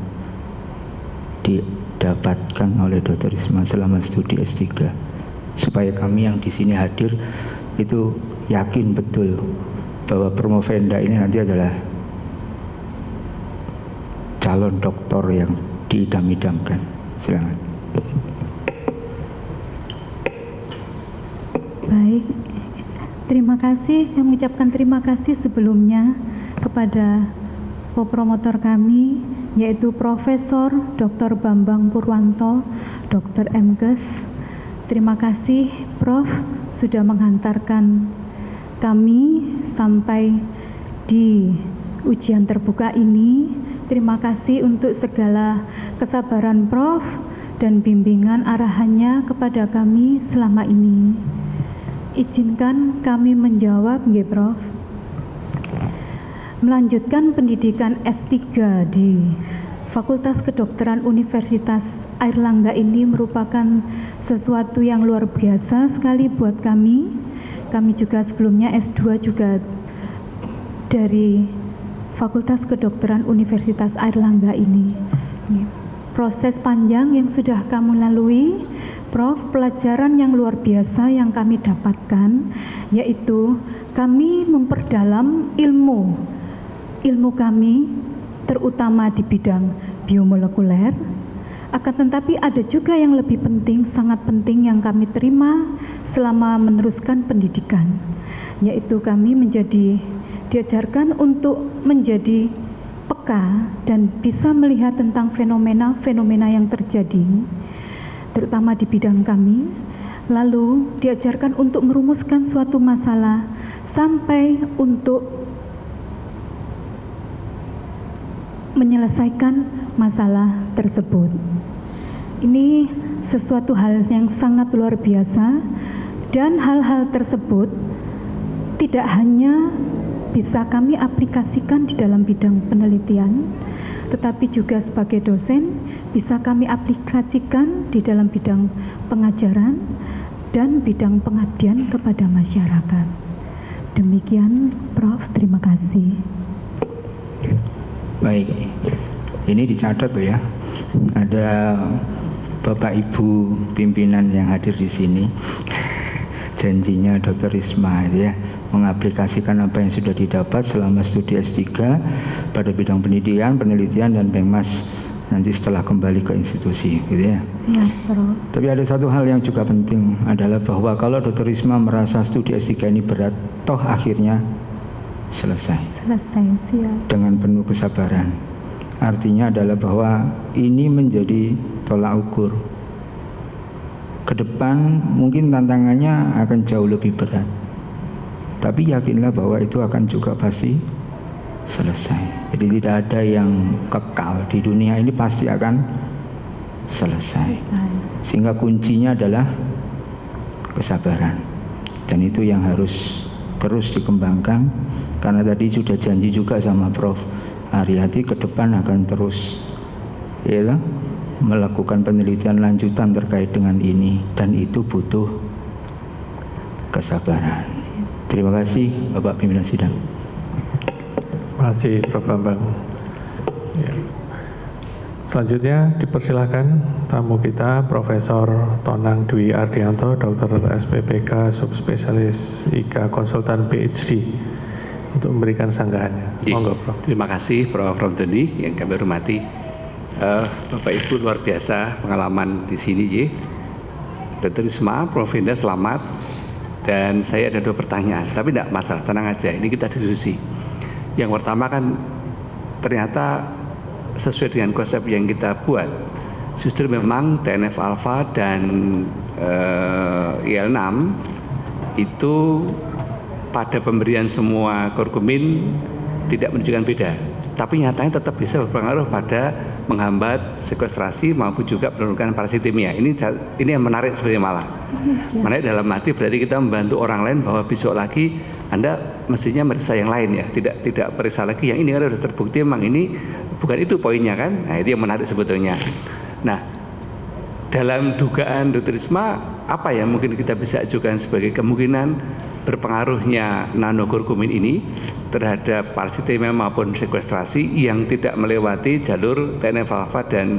didapatkan oleh Dr. Risma selama studi S3? Supaya kami yang di sini hadir itu yakin betul bahwa Promovenda ini nanti adalah calon doktor yang diidam-idamkan. Silakan. Baik, terima kasih. Kami ucapkan terima kasih sebelumnya kepada co-promotor kami, yaitu Profesor Dr. Bambang Purwanto, Dr. MKes. Terima kasih Prof sudah menghantarkan kami sampai di ujian terbuka ini. Terima kasih untuk segala kesabaran Prof dan bimbingan arahannya kepada kami selama ini. Izinkan kami menjawab, nggih Prof. Melanjutkan pendidikan S3 di Fakultas Kedokteran Universitas Airlangga ini merupakan sesuatu yang luar biasa sekali buat kami. Kami juga sebelumnya S2 juga dari Fakultas Kedokteran Universitas Airlangga ini. Proses panjang yang sudah kamu lalui, Prof, pelajaran yang luar biasa yang kami dapatkan, yaitu kami memperdalam ilmu kami, terutama di bidang biomolekuler. Akan tetapi ada juga yang lebih penting, sangat penting yang kami terima selama meneruskan pendidikan, yaitu kami diajarkan untuk menjadi peka dan bisa melihat tentang fenomena-fenomena yang terjadi, terutama di bidang kami. Lalu diajarkan untuk merumuskan suatu masalah sampai untuk menyelesaikan masalah tersebut. Ini sesuatu hal yang sangat luar biasa, dan hal-hal tersebut tidak hanya bisa kami aplikasikan di dalam bidang penelitian, tetapi juga sebagai dosen bisa kami aplikasikan di dalam bidang pengajaran dan bidang pengabdian kepada masyarakat. Demikian Prof, terima kasih. Baik, ini dicatat ya. Ada Bapak Ibu pimpinan yang hadir di sini. Janjinya Dr. Risma ya, mengaplikasikan apa yang sudah didapat selama studi S3 pada bidang pendidikan, penelitian dan Pengmas nanti setelah kembali ke institusi, gitu ya. Siap, Prof. Tapi ada satu hal yang juga penting adalah bahwa kalau Dr. Risma merasa studi S3 ini berat, toh akhirnya selesai Siap. dengan penuh kesabaran. Artinya adalah bahwa ini menjadi tolak ukur. Ke depan mungkin tantangannya akan jauh lebih berat, tapi yakinlah bahwa itu akan juga pasti selesai. Jadi tidak ada yang kekal di dunia ini, pasti akan selesai. Sehingga kuncinya adalah kesabaran, dan itu yang harus terus dikembangkan. Karena tadi sudah janji juga sama Prof Aryati, ke depan akan terus ya, melakukan penelitian lanjutan terkait dengan ini, dan itu butuh kesabaran. Terima kasih Bapak Pimpinan Sidang. Terima kasih Prof Bambang. Ya. Selanjutnya dipersilakan tamu kita Profesor Tonang Dwi Ardianto, Dr. SPPK, Subspesialis IK Konsultan PhD, untuk memberikan sanggahannya. Monggo, Prof. Terima kasih Prof. Romdoni yang kami hormati. Bapak Ibu luar biasa pengalaman di sini, Dr. Risma, Prof. Venda selamat. Dan saya ada 2 pertanyaan, tapi tidak masalah, tenang aja. Ini kita diskusi. Yang pertama kan ternyata sesuai dengan konsep yang kita buat, justru memang TNF alpha dan IL-6 itu pada pemberian semua kurkumin tidak menunjukkan beda, tapi nyatanya tetap bisa berpengaruh pada menghambat sekuestrasi maupun juga menurunkan parasitemia. Ini yang menarik sebenarnya malah. Menarik dalam arti berarti kita membantu orang lain bahwa besok lagi Anda mestinya meriksa yang lain ya, tidak periksa lagi yang ini karena sudah terbukti memang ini bukan itu poinnya kan. Nah, itu yang menarik sebetulnya. Nah, dalam dugaan Dr. Risma, apa yang mungkin kita bisa ajukan sebagai kemungkinan berpengaruhnya nanokurkumin ini terhadap parasitemia maupun sekuestrasi yang tidak melewati jalur TNF alpha dan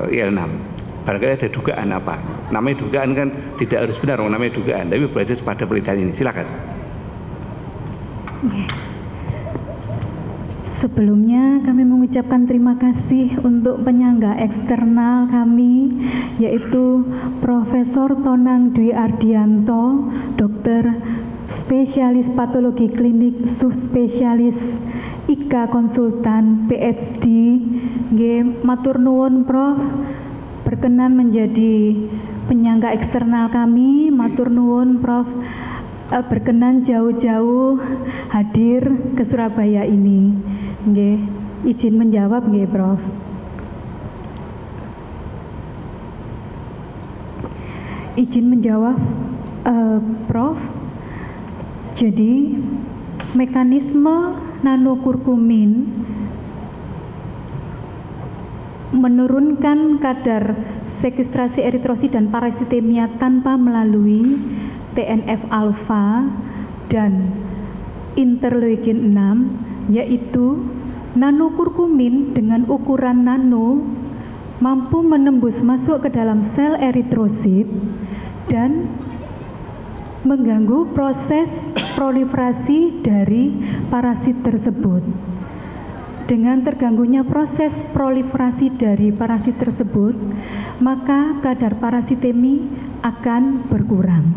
IL-6. Barangkali ada dugaan apa? Namanya dugaan kan tidak harus benar, namanya dugaan, tapi berbasis pada penelitian ini. Silakan. Sebelumnya kami mengucapkan terima kasih untuk penyangga eksternal kami, yaitu Profesor Tonang Dwi Ardianto, Dokter Spesialis Patologi Klinik Subspesialis IKA Konsultan PhD. Matur nuwun Prof, berkenan menjadi penyangga eksternal kami. Matur nuwun Prof, berkenan jauh-jauh hadir ke Surabaya ini. Nggih, izin menjawab nggih, Prof. Izin menjawab, Prof. Jadi mekanisme nanokurkumin menurunkan kadar sekuestrasi eritrosit dan parasitemia tanpa melalui TNF alpha dan interleukin 6, yaitu nanokurkumin dengan ukuran nano mampu menembus masuk ke dalam sel eritrosit dan mengganggu proses proliferasi dari parasit tersebut. Dengan terganggunya proses proliferasi dari parasit tersebut, maka kadar parasitemi akan berkurang.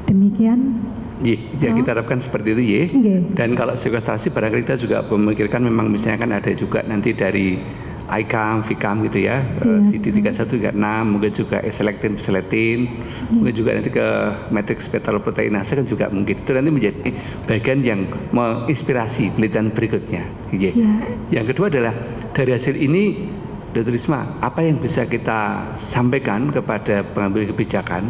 Demikian. Ya, kita harapkan seperti itu ya. Dan kalau sekuestrasi barangkali kita juga memikirkan memang misalnya kan ada juga nanti dari ICAM, VICAM gitu ya, CD31, 36, mungkin juga selektin, mungkin juga nanti ke matrix betaloproteinase kan juga mungkin. Itu nanti menjadi bagian yang menginspirasi penelitian berikutnya. Yang kedua adalah dari hasil ini, Dr. Risma, apa yang bisa kita sampaikan kepada pengambil kebijakan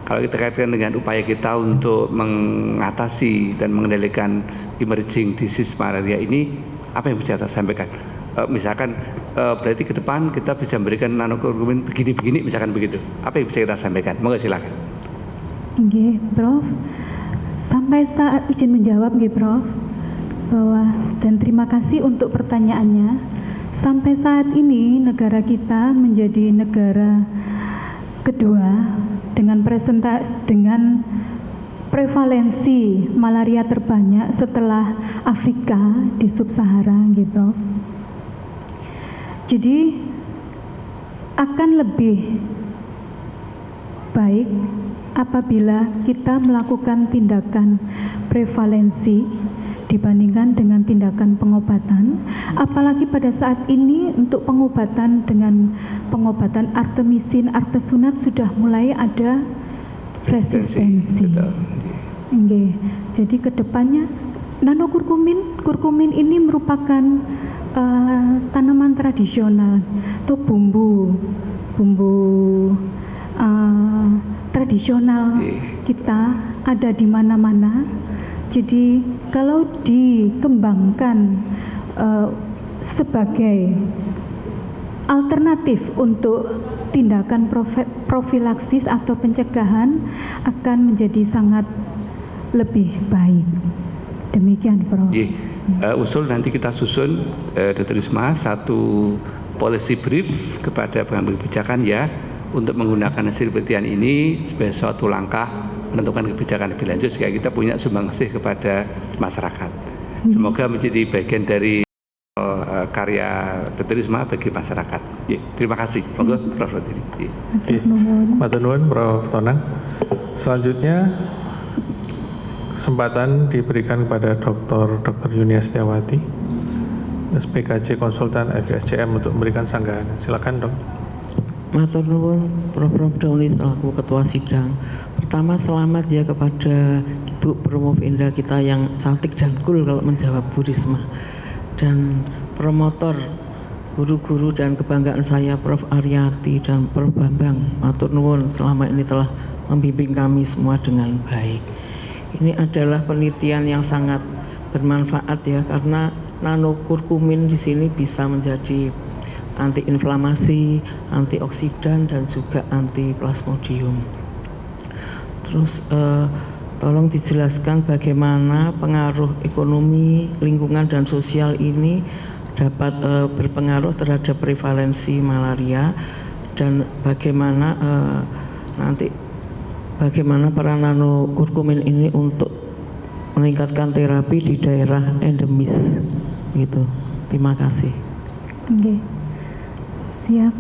kalau kita kaitkan dengan upaya kita untuk mengatasi dan mengendalikan emerging disease malaria ini, apa yang bisa kita sampaikan? Misalkan berarti ke depan kita bisa memberikan nanokurkumin begini-begini, misalkan begitu. Apa yang bisa kita sampaikan? Monggo silakan. Nggih, Prof. Sampai saat izin menjawab nggih, Prof. Dan terima kasih untuk pertanyaannya. Sampai saat ini negara kita menjadi negara kedua dengan prevalensi malaria terbanyak setelah Afrika di Sub-Sahara gitu. Jadi akan lebih baik apabila kita melakukan tindakan prevalensi dibandingkan dengan tindakan pengobatan, apalagi pada saat ini untuk pengobatan dengan pengobatan artemisin, artesunat sudah mulai ada resistensi. Jadi kedepannya kurkumin ini merupakan tanaman tradisional atau bumbu tradisional kita ada di mana-mana. Jadi kalau dikembangkan sebagai alternatif untuk tindakan profilaksis atau pencegahan akan menjadi sangat lebih baik. Demikian, Prof. Usul nanti kita susun, Dr. Risma, satu policy brief kepada pengambil kebijakan ya untuk menggunakan hasil penelitian ini sebagai suatu langkah menentukan kebijakan lebih lanjut sehingga kita punya sumbangsih kepada masyarakat. Semoga menjadi bagian dari karya Dr. Risma bagi masyarakat. Ya, terima kasih. Monggo Prof. Rodiri. Matur nuwun Prof. Tonang. Selanjutnya kesempatan diberikan kepada Dr. Yunia Setiawati, SPKJ Konsultan FISCM untuk memberikan sanggahan. Silakan, Dok. Matur nuwun Prof. Dauni selaku Ketua Sidang. Pertama, selamat ya kepada Ibu Promovenda kita yang cantik dan cool kalau menjawab Bu Risma, dan promotor, guru-guru dan kebanggaan saya Prof. Aryati dan Prof. Bambang. Matur nuwun selama ini telah membimbing kami semua dengan baik. Ini adalah penelitian yang sangat bermanfaat ya, karena nanokurkumin di sini bisa menjadi antiinflamasi, antioksidan dan juga antiplasmodium. Terus tolong dijelaskan bagaimana pengaruh ekonomi, lingkungan dan sosial ini dapat berpengaruh terhadap prevalensi malaria, dan bagaimana bagaimana para nanokurkumin ini untuk meningkatkan terapi di daerah endemis gitu. Terima kasih. Oke. Siap.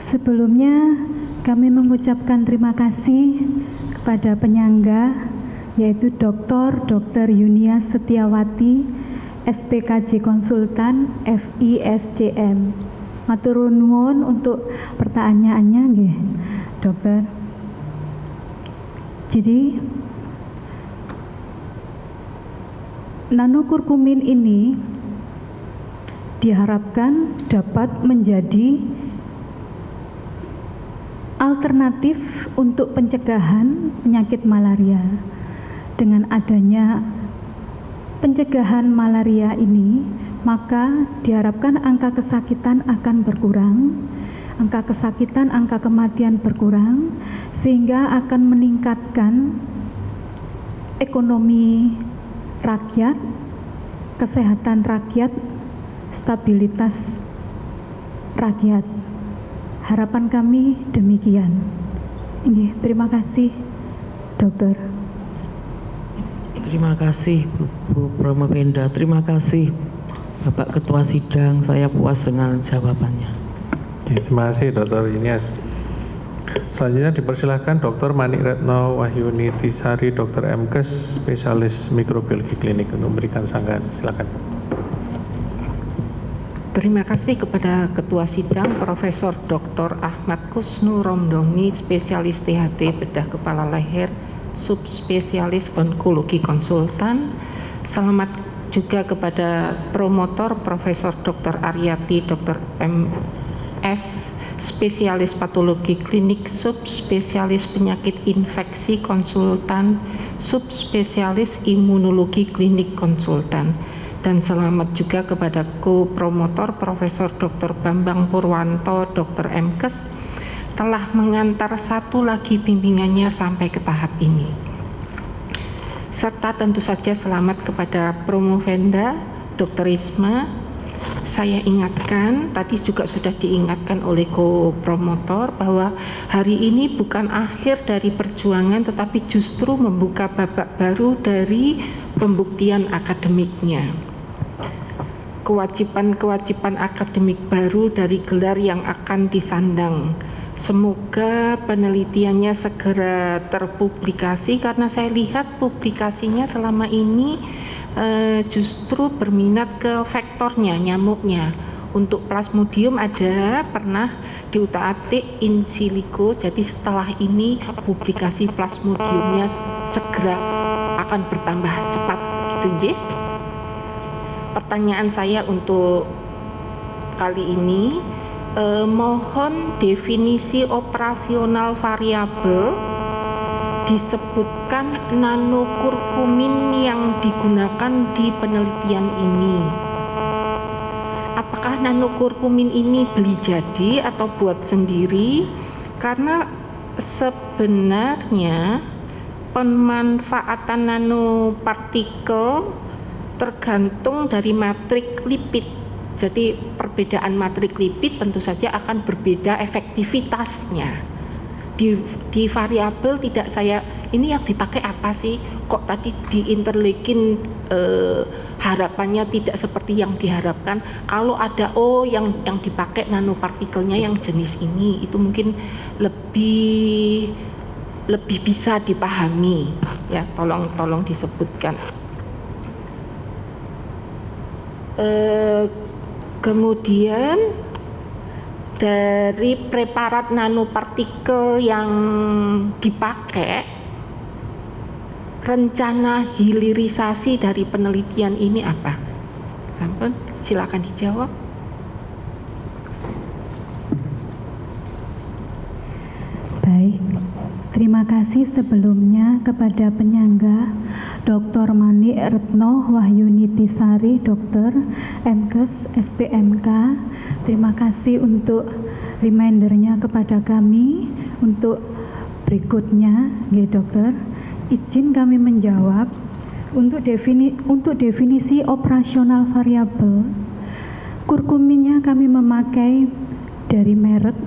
Sebelumnya kami mengucapkan terima kasih kepada penyangga, yaitu Dr. Yunia Setiawati, SPKJ Konsultan FISCM. Matur nuwun untuk pertanyaannya nggih, Dokter. Jadi nanokurkumin ini diharapkan dapat menjadi alternatif untuk pencegahan penyakit malaria. Dengan adanya pencegahan malaria ini, maka diharapkan angka kesakitan akan berkurang, angka kematian berkurang, sehingga akan meningkatkan ekonomi rakyat, kesehatan rakyat, stabilitas rakyat. Harapan kami demikian. Terima kasih, Dokter. Terima kasih Bu Promovenda. Terima kasih Bapak Ketua Sidang. Saya puas dengan jawabannya. Terima kasih Dr. Yunia. Selanjutnya dipersilahkan Dr. Manik Retno Wahyuni Tisari, Dr. MKes, spesialis mikrobiologi klinik untuk memberikan sanggahan. Silakan. Terima kasih kepada Ketua Sidang Profesor Dr. Ahmad Kusnu Romdoni, spesialis THT bedah kepala leher, subspesialis onkologi konsultan. Selamat juga kepada promotor Profesor Dr. Aryati, Dr. MS, spesialis patologi klinik, subspesialis penyakit infeksi konsultan, subspesialis imunologi klinik konsultan. Dan selamat juga kepada co-promotor Profesor Dr. Bambang Purwanto, Dr. MKes, telah mengantar satu lagi bimbingannya sampai ke tahap ini. Serta tentu saja selamat kepada Promovenda, Dr. Risma. Saya ingatkan, tadi juga sudah diingatkan oleh co-promotor bahwa hari ini bukan akhir dari perjuangan, tetapi justru membuka babak baru dari pembuktian akademiknya. Kewajiban-kewajiban akademik baru dari gelar yang akan disandang. Semoga penelitiannya segera terpublikasi, karena saya lihat publikasinya selama ini justru berminat ke vektornya, nyamuknya. Untuk Plasmodium ada pernah diutak-atik in silico, jadi setelah ini publikasi Plasmodiumnya segera akan bertambah cepat gitu nggih. Pertanyaan saya untuk kali ini, mohon definisi operasional variabel, disebutkan nanokurkumin yang digunakan di penelitian ini. Apakah nanokurkumin ini beli jadi atau buat sendiri? Karena sebenarnya pemanfaatan nanopartikel tergantung dari matrik lipid. Jadi perbedaan matrik lipid tentu saja akan berbeda efektivitasnya. Di variabel tidak saya ini yang dipakai apa sih? Kok tadi di interleukin harapannya tidak seperti yang diharapkan? Kalau ada yang dipakai nanopartikelnya yang jenis ini, itu mungkin lebih bisa dipahami ya. Tolong disebutkan. Kemudian dari preparat nanopartikel yang dipakai, rencana hilirisasi dari penelitian ini apa? Ampun, silakan dijawab. Baik, terima kasih sebelumnya kepada penyangga Dr. Mani Retno Wahyunitisari, Dokter MKes SPMK. Terima kasih untuk remindernya kepada kami untuk berikutnya, ya Dokter. Izin kami menjawab untuk definisi operasional variabel. Kurkuminnya kami memakai dari merek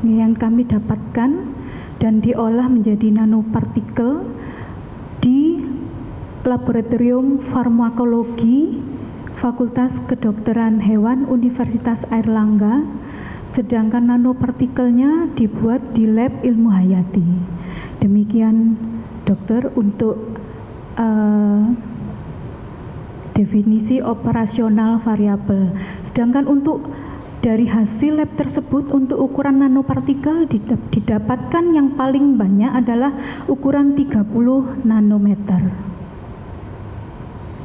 yang kami dapatkan dan diolah menjadi nanopartikel di Laboratorium Farmakologi Fakultas Kedokteran Hewan Universitas Airlangga, sedangkan nanopartikelnya dibuat di lab ilmu hayati. Demikian dokter untuk definisi operasional variabel. Sedangkan untuk dari hasil lab tersebut untuk ukuran nanopartikel didapatkan yang paling banyak adalah ukuran 30 nanometer.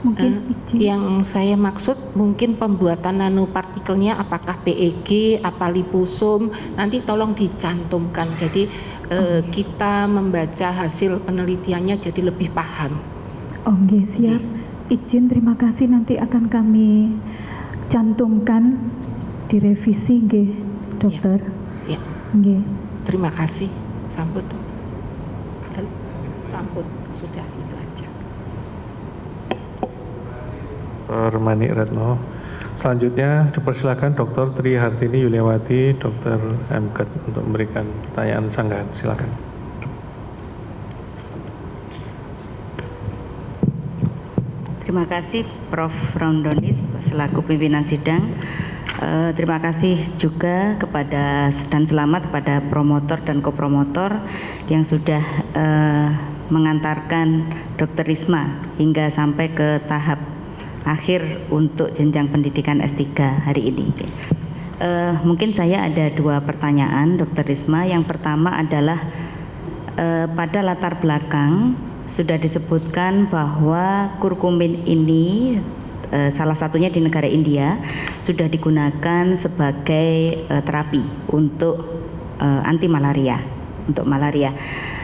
Mungkin yang saya maksud mungkin pembuatan nanopartikelnya apakah PEG, apa liposom, nanti tolong dicantumkan. Jadi kita membaca hasil penelitiannya jadi lebih paham. Oke, siap. Izin, terima kasih, nanti akan kami cantumkan di revisi, nggih, dokter. Ya. Nggih. Terima kasih. Sampun sudah itu aja. Dr. Mani Retno. Selanjutnya dipersilakan Dr. Tri Hartini Yuliawati, Dr. MKes untuk memberikan pertanyaan sanggahan. Silakan. Terima kasih Prof. Romdonis selaku pimpinan sidang. Terima kasih juga kepada dan selamat kepada promotor dan kopromotor yang sudah mengantarkan Dr. Risma hingga sampai ke tahap akhir untuk jenjang pendidikan S3 hari ini. Mungkin saya ada dua pertanyaan Dr. Risma. Yang pertama adalah pada latar belakang sudah disebutkan bahwa kurkumin ini salah satunya di negara India sudah digunakan sebagai terapi untuk anti malaria, untuk malaria.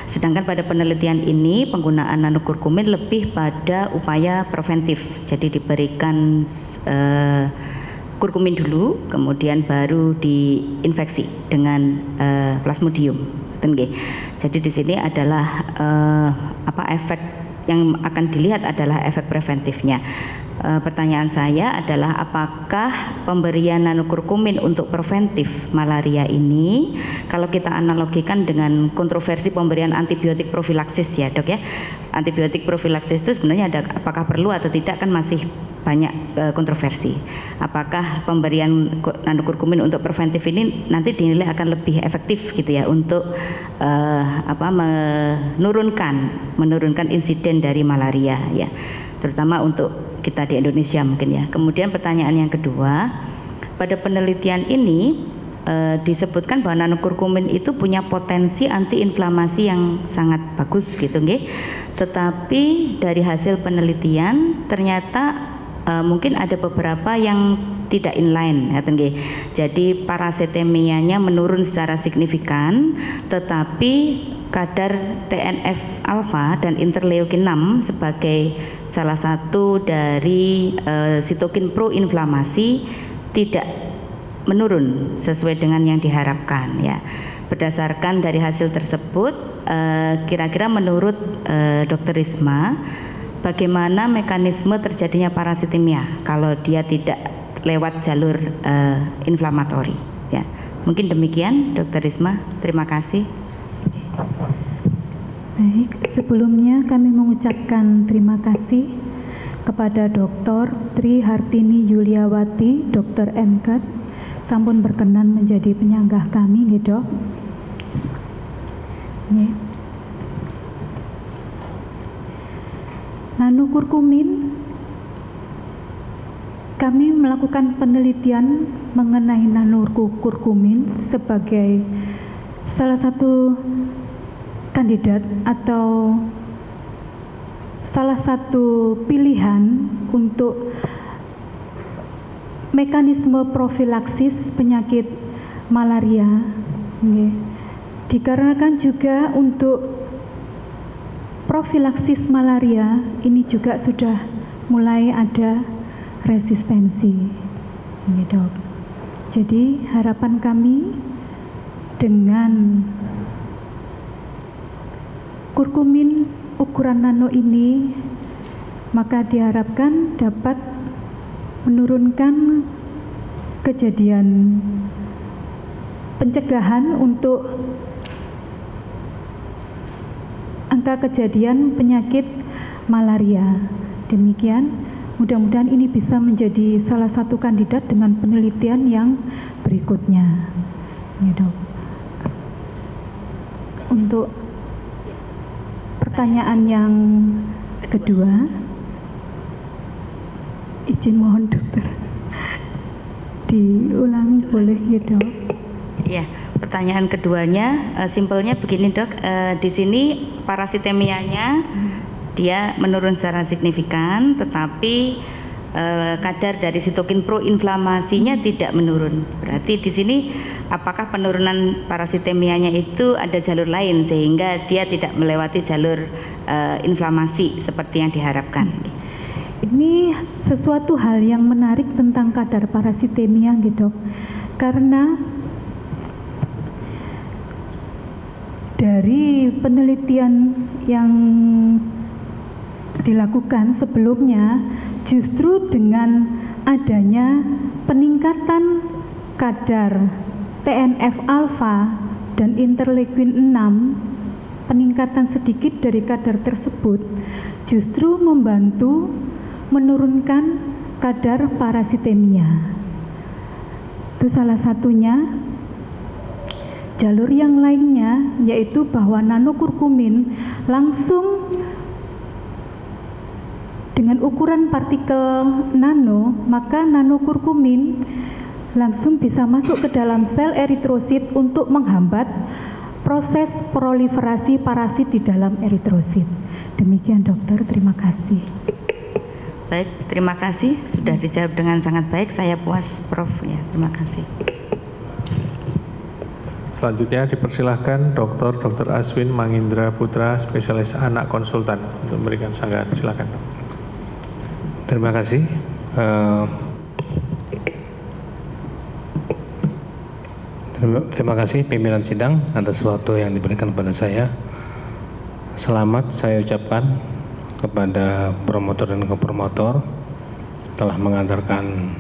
Sedangkan pada penelitian ini penggunaan nanokurkumin lebih pada upaya preventif. Jadi diberikan kurkumin dulu, kemudian baru diinfeksi dengan plasmodium. Jadi di sini adalah efek yang akan dilihat adalah efek preventifnya. Pertanyaan saya adalah apakah pemberian nanokurkumin untuk preventif malaria ini, kalau kita analogikan dengan kontroversi pemberian antibiotik profilaksis ya dok ya, antibiotik profilaksis itu sebenarnya ada apakah perlu atau tidak kan masih banyak kontroversi. Apakah pemberian nanokurkumin untuk preventif ini nanti dinilai akan lebih efektif gitu ya untuk menurunkan insiden dari malaria ya, terutama untuk kita di Indonesia mungkin ya. Kemudian pertanyaan yang kedua, pada penelitian ini disebutkan bahwa nanokurkumin itu punya potensi antiinflamasi yang sangat bagus gitu nggih. Tetapi dari hasil penelitian ternyata mungkin ada beberapa yang tidak inline ya nggih. Jadi parasitemianya menurun secara signifikan, tetapi kadar TNF alfa dan interleukin 6 sebagai salah satu dari sitokin proinflamasi tidak menurun sesuai dengan yang diharapkan ya. Berdasarkan dari hasil tersebut, kira-kira menurut Dr. Risma, bagaimana mekanisme terjadinya parasitemia kalau dia tidak lewat jalur inflamatori ya. Mungkin demikian Dr. Risma, terima kasih. Baik, sebelumnya kami mengucapkan terima kasih kepada Dr. Tri Hartini Yuliawati, Dr. MKet, sampun berkenan menjadi penyanggah kami, nggih, Dok. Nggih. Nanokurkumin, kami melakukan penelitian mengenai nanokurkumin sebagai salah satu kandidat atau salah satu pilihan untuk mekanisme profilaksis penyakit malaria. Nggih. Dikarenakan juga untuk profilaksis malaria ini juga sudah mulai ada resistensi, ini, Dok. Jadi harapan kami dengan kurkumin ukuran nano ini, maka diharapkan dapat menurunkan kejadian pencegahan untuk angka kejadian penyakit malaria. Demikian, mudah-mudahan ini bisa menjadi salah satu kandidat dengan penelitian yang berikutnya. Ya, Dok. Untuk pertanyaan yang kedua, izin mohon dokter diulangi boleh ya, Dok? Ya, pertanyaan keduanya simpelnya begini, Dok. Di sini parasitemianya dia menurun secara signifikan, tetapi kadar dari sitokin proinflamasinya tidak menurun. Berarti di sini apakah penurunan parasitemianya itu ada jalur lain sehingga dia tidak melewati jalur inflamasi seperti yang diharapkan? Ini sesuatu hal yang menarik tentang kadar parasitemia, gitu, karena dari penelitian yang dilakukan sebelumnya, justru dengan adanya peningkatan kadar TNF-alfa dan interleukin 6, peningkatan sedikit dari kadar tersebut justru membantu menurunkan kadar parasitemia. Itu salah satunya. Jalur yang lainnya yaitu bahwa nanokurkumin langsung dengan ukuran partikel nano, maka nanokurkumin langsung bisa masuk ke dalam sel eritrosit untuk menghambat proses proliferasi parasit di dalam eritrosit. Demikian, Dokter, terima kasih. Baik, terima kasih, sudah dijawab dengan sangat baik. Saya puas, Prof. Ya, terima kasih. Selanjutnya dipersilahkan Dr. Aswin Mangindra Putra, spesialis anak konsultan, untuk memberikan sanggahan. Silakan. Terima kasih. Terima kasih pimpinan sidang atas waktu yang diberikan kepada saya. Selamat saya ucapkan kepada promotor dan kopromotor telah mengantarkan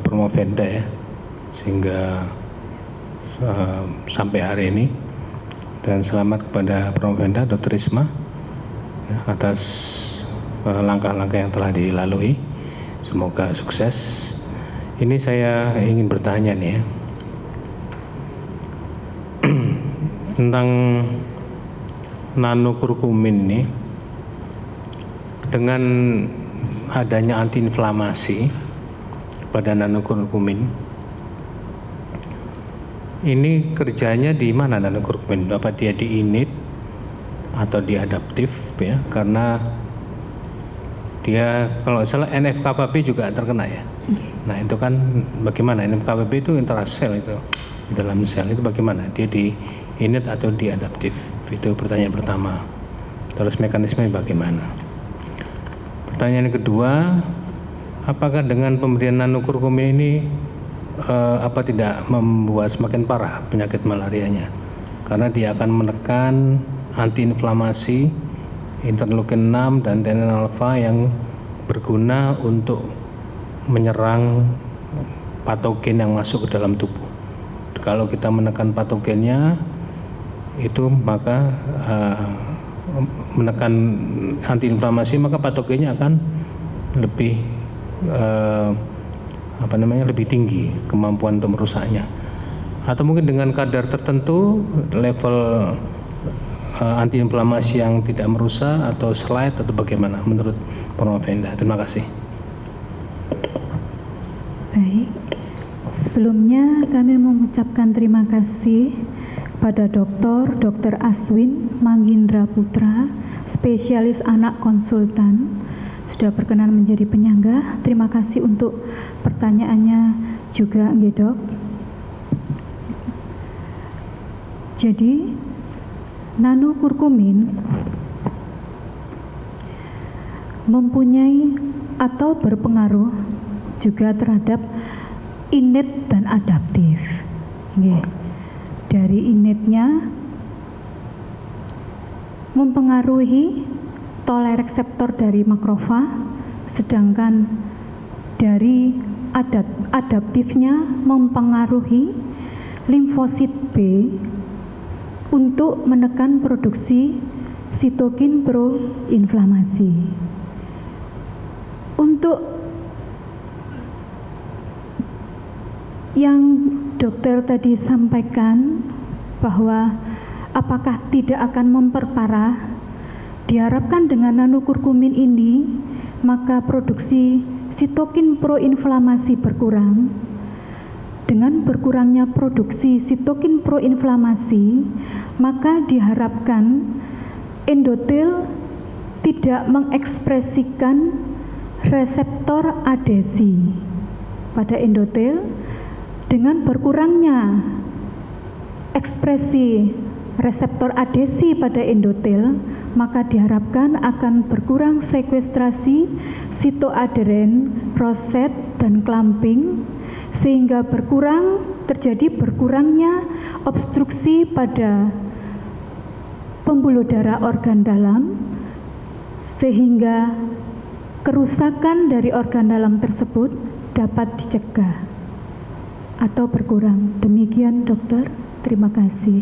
Promovenda ya, sehingga sampai hari ini, dan selamat kepada Promovenda Dr. Risma ya, atas langkah-langkah yang telah dilalui. Semoga sukses. Ini saya ingin bertanya nih ya, tentang nanokurkumin nih, dengan adanya antiinflamasi pada nanokurkumin, ini kerjanya di mana nanokurkumin? Apa dia di innate atau di adaptif ya? Karena dia kalau salah NF-κB juga terkena ya. Nah itu kan bagaimana? NF-κB itu intrasel itu di dalam sel itu bagaimana? Dia di innate atau di adaptif? Itu pertanyaan pertama. Terus mekanismenya bagaimana? Pertanyaan kedua, apakah dengan pemberian nanokurkumin ini apa tidak membuat semakin parah penyakit malarianya? Karena dia akan menekan antiinflamasi, interleukin 6 dan TNF-alfa yang berguna untuk menyerang patogen yang masuk ke dalam tubuh. Kalau kita menekan patogennya, itu maka menekan antiinflamasi, maka patogennya akan lebih lebih tinggi kemampuan untuk merusaknya. Atau mungkin dengan kadar tertentu level antiinflamasi yang tidak merusak atau slide atau bagaimana menurut Promovenda. Terima kasih. Baik, sebelumnya kami mengucapkan terima kasih pada Dr. Aswin Manggindra Putra, spesialis anak konsultan, sudah berkenan menjadi penyangga. Terima kasih untuk pertanyaannya juga, Dok. Jadi, nanokurkumin mempunyai atau berpengaruh juga terhadap innate dan adaptif. Dari innate-nya mempengaruhi tolereseptor dari makrofag, sedangkan dari adaptifnya mempengaruhi limfosit B untuk menekan produksi sitokin proinflamasi. Untuk yang dokter tadi sampaikan bahwa apakah tidak akan memperparah, diharapkan dengan nanokurkumin ini maka produksi sitokin proinflamasi berkurang. Dengan berkurangnya produksi sitokin proinflamasi, maka diharapkan endotel tidak mengekspresikan reseptor adesi pada endotel. Dengan berkurangnya ekspresi reseptor adesi pada endotel, maka diharapkan akan berkurang sekuestrasi sitoaderen, roset, dan clamping, sehingga terjadi berkurangnya obstruksi pada pembuluh darah organ dalam, sehingga kerusakan dari organ dalam tersebut dapat dicegah atau berkurang. Demikian, Dokter. Terima kasih.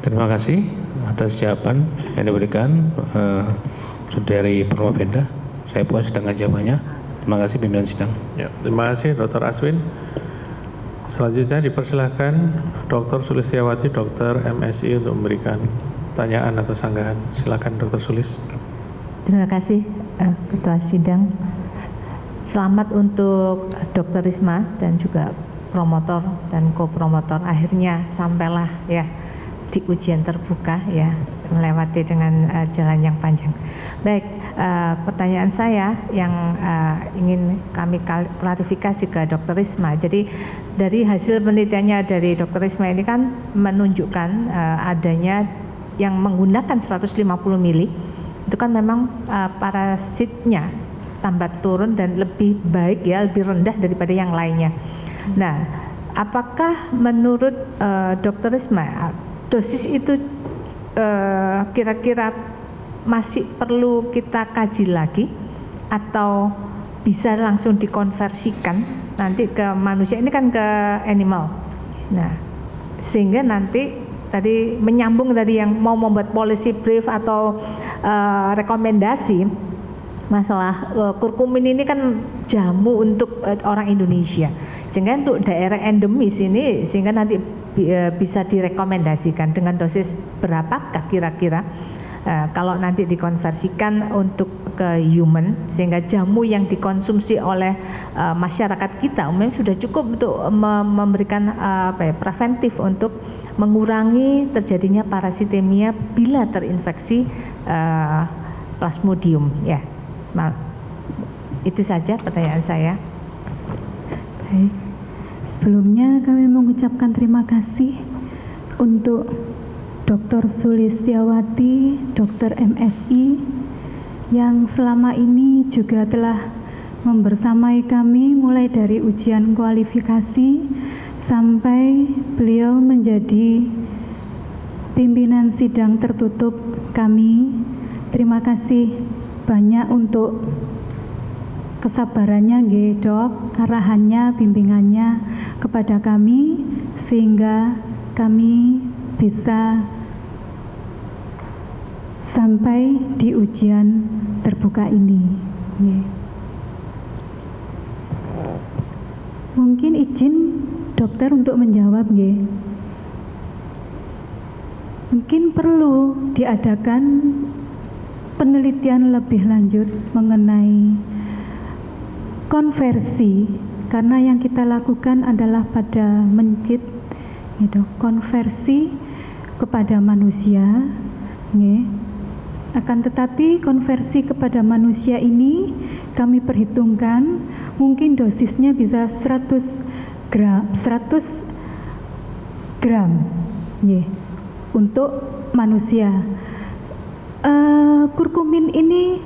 Terima kasih atas jawaban yang diberikan dari Promovenda. Saya puas dengan jawabannya. Terima kasih pimpinan sidang. Ya, terima kasih Dr. Aswin. Selanjutnya dipersilahkan Dr. Sulistiawati, Dr. MSI untuk memberikan pertanyaan atau sanggahan. Silakan Dr. Sulis. Terima kasih Ketua Sidang. Selamat untuk Dr. Risma dan juga promotor dan kopromotor, akhirnya sampailah ya di ujian terbuka ya, melewati dengan jalan yang panjang. Baik, pertanyaan saya yang ingin kami klarifikasi ke Dr. Risma. Jadi dari hasil penelitiannya dari Dr. Risma ini kan menunjukkan adanya yang menggunakan 150 mili itu kan memang parasitnya tambat turun dan lebih baik ya, lebih rendah daripada yang lainnya. Nah, apakah menurut Dr. Risma dosis itu kira-kira masih perlu kita kaji lagi atau bisa langsung dikonversikan nanti ke manusia, ini kan ke animal. Nah, sehingga nanti tadi menyambung dari yang mau membuat policy brief atau rekomendasi masalah kurkumin ini kan jamu untuk orang Indonesia, sehingga untuk daerah endemis ini sehingga nanti bisa direkomendasikan dengan dosis berapakah kira-kira kalau nanti dikonversikan untuk ke human, sehingga jamu yang dikonsumsi oleh masyarakat kita umumnya sudah cukup untuk memberikan preventif untuk mengurangi terjadinya parasitemia bila terinfeksi Plasmodium ya. Itu saja pertanyaan saya. Baik. Sebelumnya kami mengucapkan terima kasih untuk Dr. Sulistiawati, Dr. MSI yang selama ini juga telah membersamai kami mulai dari ujian kualifikasi sampai beliau menjadi pimpinan sidang tertutup kami. Terima kasih banyak untuk kesabarannya, Dok, arahannya, bimbingannya kepada kami, sehingga kami bisa sampai di ujian terbuka ini. Mungkin izin dokter untuk menjawab, mungkin perlu diadakan penelitian lebih lanjut mengenai konversi, karena yang kita lakukan adalah pada mencit, konversi kepada manusia. Akan tetapi konversi kepada manusia ini kami perhitungkan mungkin dosisnya bisa 100 gram untuk manusia. Kurkumin ini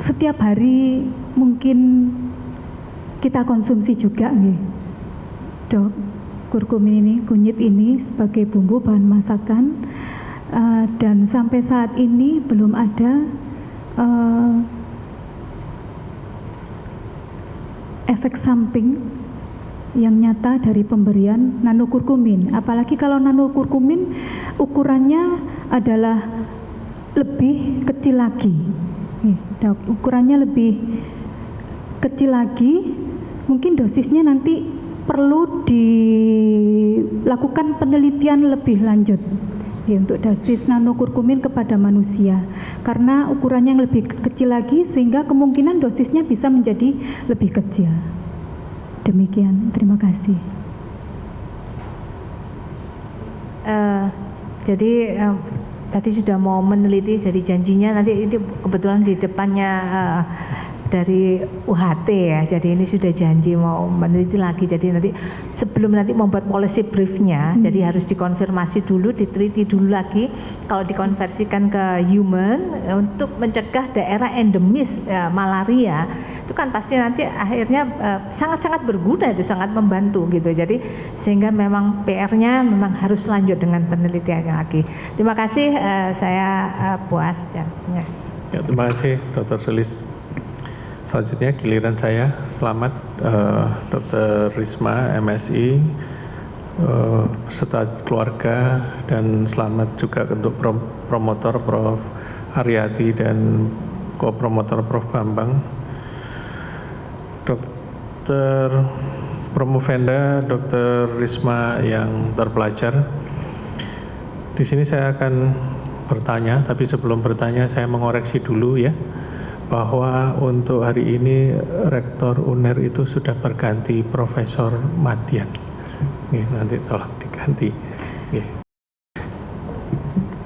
setiap hari mungkin kita konsumsi juga, Dok. Kurkumin ini, kunyit ini sebagai bumbu bahan masakan, dan sampai saat ini belum ada efek samping yang nyata dari pemberian nanokurkumin. Apalagi kalau nanokurkumin ukurannya adalah lebih kecil lagi. Dok, ukurannya lebih kecil lagi, mungkin dosisnya nanti perlu dilakukan penelitian lebih lanjut untuk dosis nanokurkumin kepada manusia, karena ukurannya yang lebih kecil lagi sehingga kemungkinan dosisnya bisa menjadi lebih kecil. Demikian, terima kasih. Jadi tadi sudah mau meneliti, jadi janjinya nanti ini kebetulan di depannya dari UHT ya, jadi ini sudah janji mau meneliti lagi, jadi nanti sebelum nanti membuat policy briefnya, jadi harus dikonfirmasi dulu, diteliti dulu lagi, kalau dikonversikan ke human untuk mencegah daerah endemis malaria, itu kan pasti nanti akhirnya sangat-sangat berguna, itu sangat membantu gitu, jadi sehingga memang PR-nya memang harus lanjut dengan penelitiannya lagi. Terima kasih, saya puas. Ya, terima kasih Dr. Sulis. Selanjutnya giliran saya. Selamat Dr. Risma, MSI, beserta keluarga, dan selamat juga untuk promotor Prof. Aryati dan co-promotor Prof. Bambang. Dr. Promovenda, Dr. Risma yang terpelajar. Di sini saya akan bertanya, tapi sebelum bertanya saya mengoreksi dulu ya, bahwa untuk hari ini Rektor UNER itu sudah berganti Profesor Madian. Nanti tolong diganti.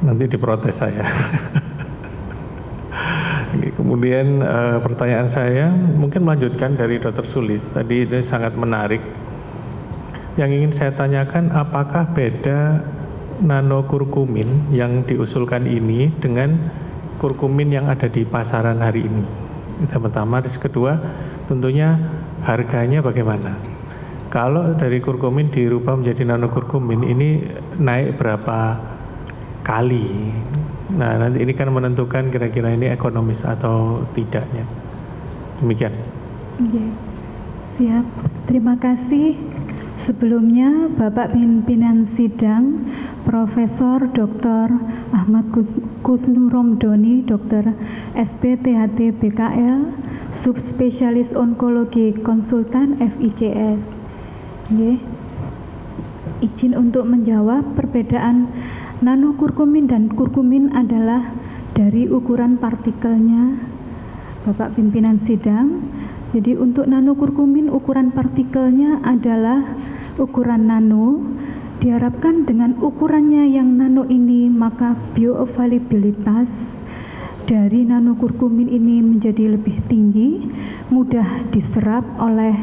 Nanti diprotes saya. Kemudian pertanyaan saya mungkin melanjutkan dari Dr. Sulis. Tadi ini sangat menarik. Yang ingin saya tanyakan, apakah beda nanokurkumin yang diusulkan ini dengan kurkumin yang ada di pasaran hari ini? Itu pertama. Terus kedua, tentunya harganya bagaimana? Kalau dari kurkumin dirubah menjadi nanokurkumin, ini naik berapa kali? Nah, nanti ini kan menentukan kira-kira ini ekonomis atau tidaknya. Demikian. Siap. Terima kasih. Sebelumnya Bapak Pimpinan Sidang Profesor Dr. Ahmad Kusnu Romdoni, Dr. SPTHT BKL, Subspesialis Onkologi Konsultan FICS. Izin untuk menjawab, perbedaan nanokurkumin dan kurkumin adalah dari ukuran partikelnya, Bapak Pimpinan Sidang. Jadi untuk nanokurkumin ukuran partikelnya adalah ukuran nano. Diharapkan dengan ukurannya yang nano ini, maka bioavailabilitas dari nanokurkumin ini menjadi lebih tinggi, mudah diserap oleh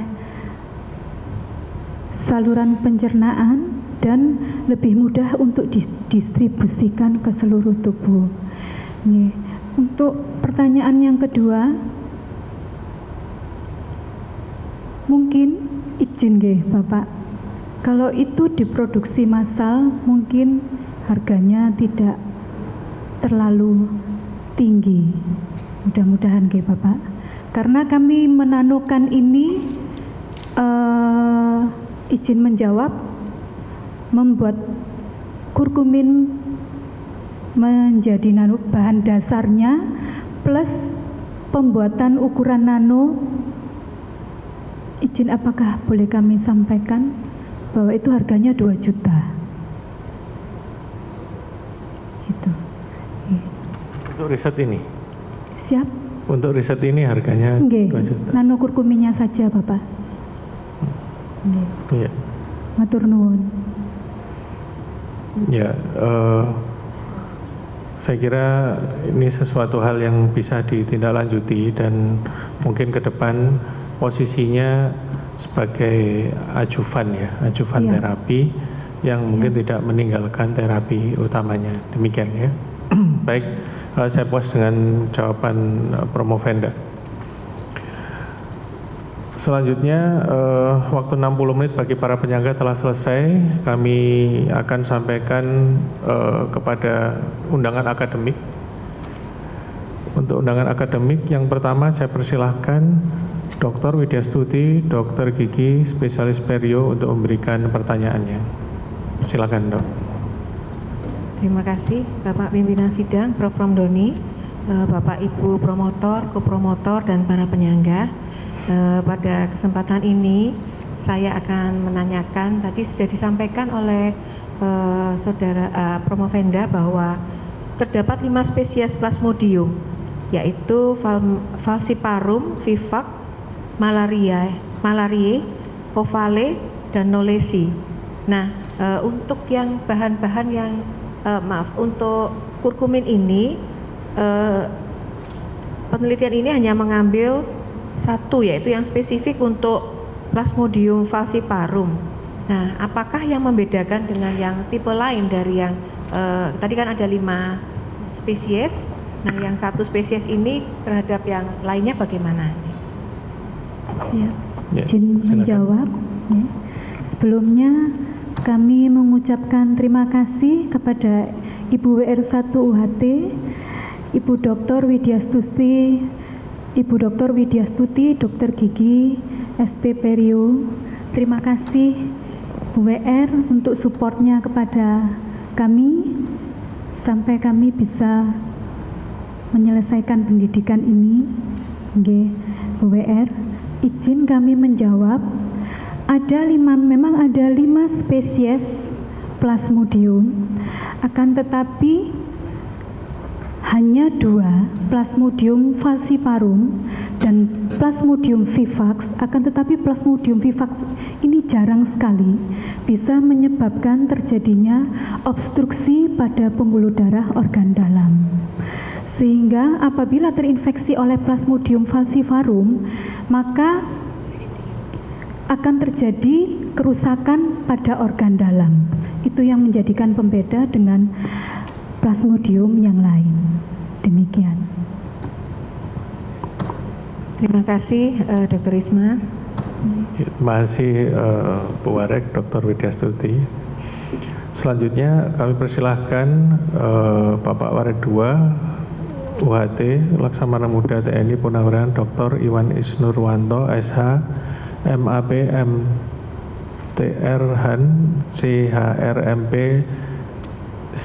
saluran pencernaan, dan lebih mudah untuk didistribusikan ke seluruh tubuh. Untuk pertanyaan yang kedua, mungkin izin Bapak, kalau itu diproduksi massal mungkin harganya tidak terlalu tinggi. Mudah-mudahan Bapak. Karena kami menanokan ini, izin menjawab, membuat kurkumin menjadi nano, bahan dasarnya plus pembuatan ukuran nano. Izin apakah boleh kami sampaikan bahwa itu harganya 2 juta. Gitu. Untuk riset ini? Siap? Untuk riset ini harganya Nggih, 2 juta. nano kurkuminnya saja Bapak. Nggih. Iya. Matur nuwun. Ya, saya kira ini sesuatu hal yang bisa ditindaklanjuti dan mungkin ke depan posisinya sebagai ajuvan ya, ajuvan Iya. terapi yang mungkin tidak meninggalkan terapi utamanya. Demikian ya. Baik, saya puas dengan jawaban Promovenda. Selanjutnya, waktu 60 menit bagi para penyangga telah selesai. Kami akan sampaikan kepada undangan akademik. Untuk undangan akademik, yang pertama saya persilahkan Dr. Widya Stuti, Dr. Gigi, spesialis perio untuk memberikan pertanyaannya. Silakan, Dok. Terima kasih Bapak Pimpinan Sidang, Prof. Romdoni, Bapak Ibu promotor, kopromotor, dan para penyangga. Pada kesempatan ini saya akan menanyakan, tadi sudah disampaikan oleh Saudara Promovenda bahwa terdapat 5 spesies Plasmodium, yaitu Falciparum, Vivax, Malariae, Ovale, dan Knowlesi. Nah, untuk yang bahan-bahan yang untuk kurkumin ini, penelitian ini hanya mengambil satu, yaitu yang spesifik untuk Plasmodium falciparum. Nah, apakah yang membedakan dengan yang tipe lain dari yang tadi kan ada 5 spesies, nah yang 1 spesies ini terhadap yang lainnya bagaimana? Ya, Ya, izin silakan. menjawab. Ya. Sebelumnya kami mengucapkan terima kasih kepada Ibu WR1 UHT, Ibu Dr. Widya Stuti, Ibu Dr. Widya Stuti, Dr. Gigi, SP Perio. Terima kasih Bu WR untuk supportnya kepada kami sampai kami bisa menyelesaikan pendidikan ini. Oke, Bu WR, izin kami menjawab. Memang ada 5 spesies Plasmodium, akan tetapi hanya 2, Plasmodium falciparum dan Plasmodium vivax. Akan tetapi Plasmodium vivax ini jarang sekali bisa menyebabkan terjadinya obstruksi pada pembuluh darah organ dalam. Sehingga apabila terinfeksi oleh Plasmodium falciparum, maka akan terjadi kerusakan pada organ dalam. Itu yang menjadikan pembeda dengan Plasmodium yang lain. Demikian. Terima kasih Dr. Risma. Terima kasih Bu Warek, Dr. Widya Stuti. Selanjutnya kami persilahkan Bapak Warek 2 UHT Laksamana Muda TNI Purnawirawan Dr. Iwan Isnurwanto SH MAP MTR Han CHRMP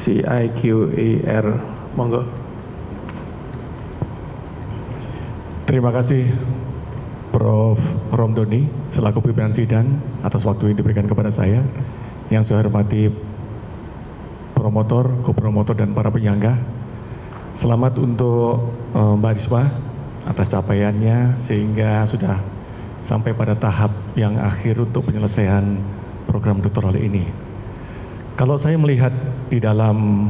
CIQER. Monggo. Terima kasih Prof. Romdoni selaku pimpinan sidang atas waktu yang diberikan kepada saya. Yang saya hormati promotor, kopromotor, dan para penyangga. Selamat untuk Mbak Risma atas capaiannya sehingga sudah sampai pada tahap yang akhir untuk penyelesaian program doktoral ini. Kalau saya melihat di dalam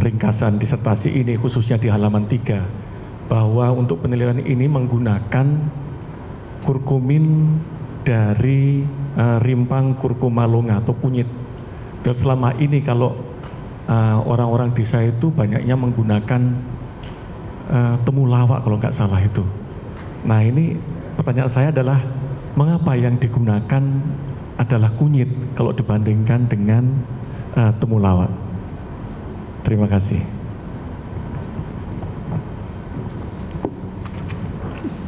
ringkasan disertasi ini, khususnya di halaman 3, bahwa untuk penelitian ini menggunakan kurkumin dari rimpang kurkuma longa atau kunyit. Dan selama ini kalau orang-orang desa itu banyaknya menggunakan temulawak kalau nggak salah itu. Nah ini pertanyaan saya adalah mengapa yang digunakan adalah kunyit kalau dibandingkan dengan temulawak? Terima kasih.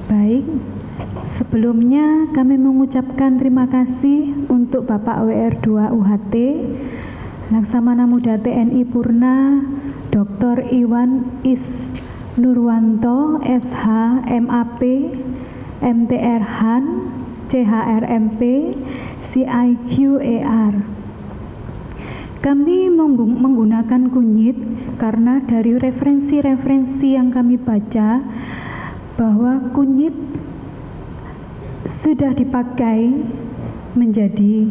Baik, Sebelumnya kami mengucapkan terima kasih untuk Bapak WR2 UHT, Laksamana Muda TNI Purna, Dr. Iwan Nurwanto, SH, MAP, MTR Han, CHRMP, CIQER. Kami menggunakan kunyit karena dari referensi-referensi yang kami baca bahwa kunyit sudah dipakai menjadi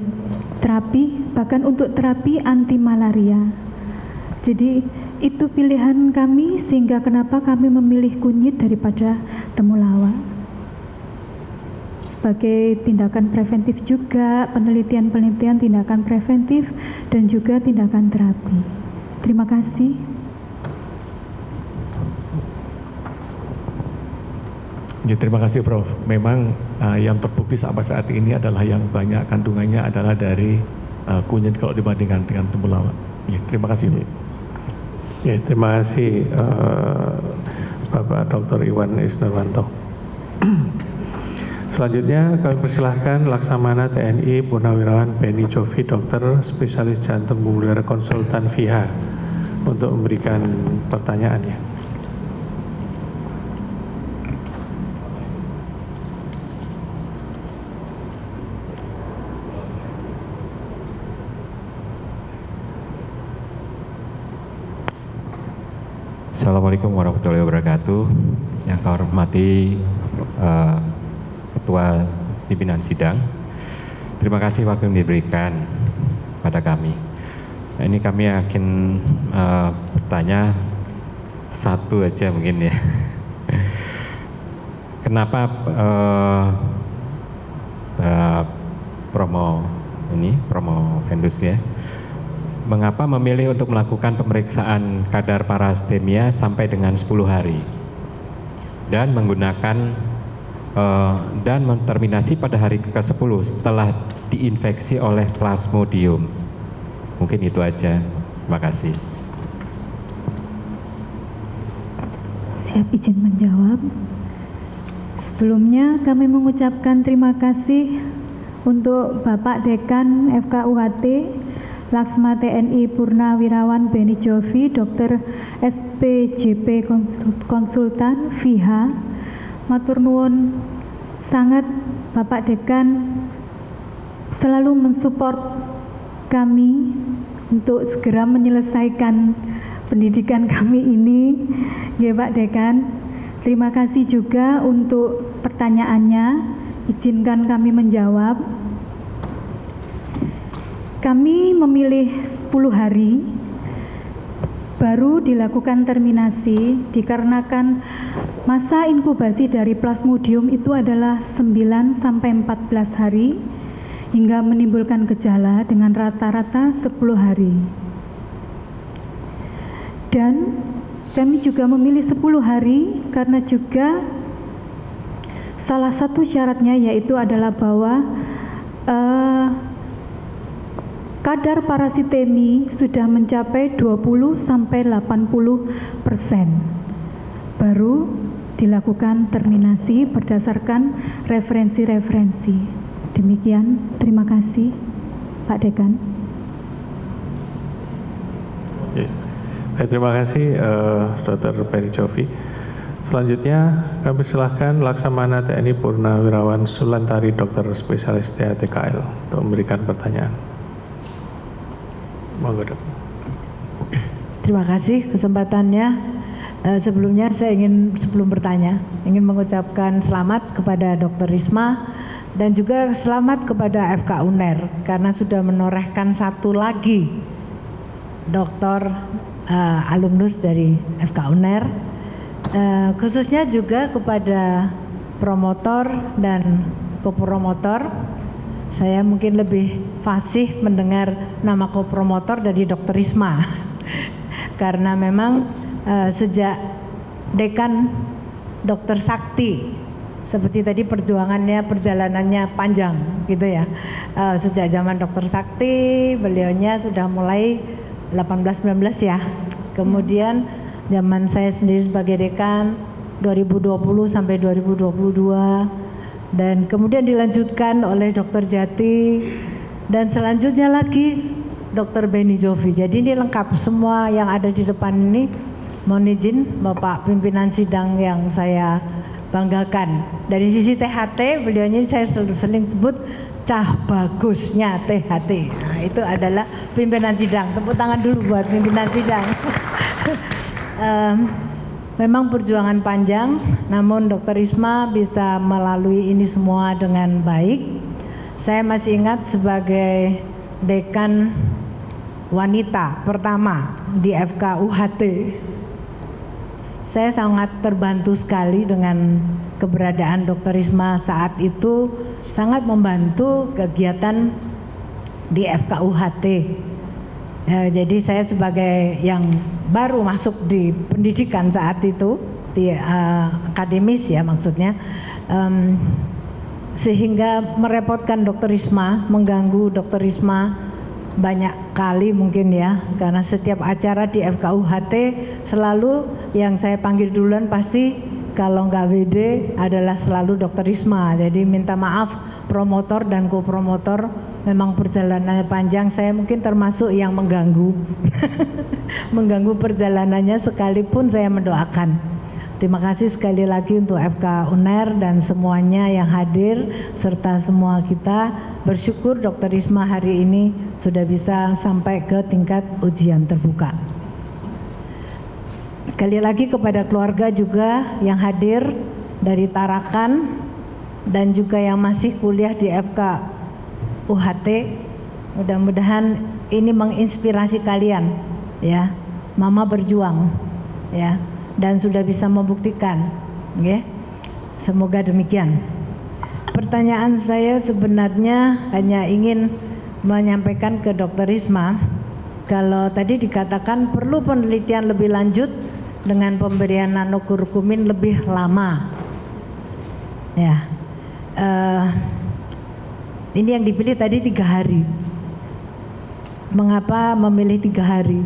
terapi, bahkan untuk terapi anti malaria. Jadi itu pilihan kami, sehingga kenapa kami memilih kunyit daripada temulawak. Sebagai tindakan preventif juga, penelitian-penelitian tindakan preventif dan juga tindakan terapi. Terima kasih. Ya, terima kasih Prof. Memang yang terbukti sampai saat ini adalah yang banyak kandungannya adalah dari kunyit kalau dibandingkan dengan temulawak. Ya, terima kasih. Ya, terima kasih Bapak Dr. Iwan Nurwanto. Selanjutnya kami persilahkan Laksamana TNI Purnawirawan Beni Jovi, Dokter Spesialis Jantung Pembuluh Darah Konsultan FIHA untuk memberikan pertanyaannya. Assalamualaikum warahmatullahi wabarakatuh. Yang kami hormati Ketua Pimpinan Sidang, terima kasih waktu yang diberikan pada kami. Nah, ini kami akan bertanya satu aja mungkin ya. Kenapa promo Vendus ya? Mengapa memilih untuk melakukan pemeriksaan kadar parastemia sampai dengan 10 hari dan menggunakan dan terminasi pada hari ke-10 setelah diinfeksi oleh Plasmodium? Mungkin itu aja. Terima kasih. Siap izin menjawab. Sebelumnya kami mengucapkan terima kasih untuk Bapak Dekan FKUHT, Laksma TNI Purnawirawan Beni Jovi, Dr. SPJP Konsultan FIHA. Matur nuwun sangat Bapak Dekan selalu mensupport kami untuk segera menyelesaikan pendidikan kami ini. Ya Pak Dekan, terima kasih juga untuk pertanyaannya. Izinkan kami menjawab. Kami memilih 10 hari baru dilakukan terminasi dikarenakan masa inkubasi dari Plasmodium itu adalah 9 sampai 14 hari hingga menimbulkan gejala dengan rata-rata 10 hari. Dan kami juga memilih 10 hari karena juga salah satu syaratnya yaitu adalah bahwa kadar parasitemi sudah mencapai 20 sampai 80%. Baru dilakukan terminasi berdasarkan referensi-referensi. Demikian, terima kasih Pak Dekan. Terima kasih Dr. Beni Jovi. Selanjutnya kami persilahkan Laksamana TNI Purnawirawan Sulantari, Dokter Spesialis THTKL untuk memberikan pertanyaan. Monggo, Dok. Terima kasih kesempatannya. Sebelumnya saya sebelum bertanya, ingin mengucapkan selamat kepada Dr. Risma dan juga selamat kepada FK UNER karena sudah menorehkan satu lagi doktor alumnus dari FK UNER. Khususnya juga kepada promotor dan kopromotor. Saya mungkin lebih fasih mendengar nama kopromotor dari Dr. Risma karena memang sejak Dekan Dr. Sakti, seperti tadi perjalanannya panjang gitu ya. Sejak zaman Dr. Sakti, beliaunya sudah mulai 18-19 ya. Kemudian zaman saya sendiri sebagai Dekan 2020 sampai 2022, dan kemudian dilanjutkan oleh Dr. Jati, dan selanjutnya lagi Dr. Beni Jovi. Jadi ini lengkap semua yang ada di depan ini. Mohon izin Bapak pimpinan sidang yang saya banggakan. Dari sisi THT, beliaunya saya sering sebut cah bagusnya THT. Nah, itu adalah pimpinan sidang. Tepuk tangan dulu buat pimpinan sidang. Memang perjuangan panjang, namun Dr. Risma bisa melalui ini semua dengan baik. Saya masih ingat sebagai dekan wanita pertama di FK UHT, saya sangat terbantu sekali dengan keberadaan Dr. Risma saat itu, sangat membantu kegiatan di FK UHT. Jadi saya sebagai yang baru masuk di pendidikan saat itu, di akademis ya maksudnya, sehingga merepotkan Dr. Risma, mengganggu Dr. Risma banyak kali mungkin ya, karena setiap acara di FK UHT selalu yang saya panggil duluan pasti kalau nggak WD adalah selalu Dr. Risma. Jadi minta maaf promotor dan kopromotor, memang perjalanannya panjang, saya mungkin termasuk yang mengganggu mengganggu perjalanannya, sekalipun saya mendoakan. Terima kasih sekali lagi untuk FK UNER dan semuanya yang hadir, serta semua kita. Bersyukur Dr. Risma hari ini sudah bisa sampai ke tingkat ujian terbuka. Sekali lagi kepada keluarga juga yang hadir dari Tarakan dan juga yang masih kuliah di FK UHT, mudah-mudahan ini menginspirasi kalian ya. Mama berjuang ya, dan sudah bisa membuktikan ya. Semoga demikian. Pertanyaan saya sebenarnya hanya ingin menyampaikan ke Dr. Risma, kalau tadi dikatakan perlu penelitian lebih lanjut dengan pemberian nanokurkumin lebih lama ya. Ini yang dipilih tadi 3 hari. Mengapa memilih 3 hari?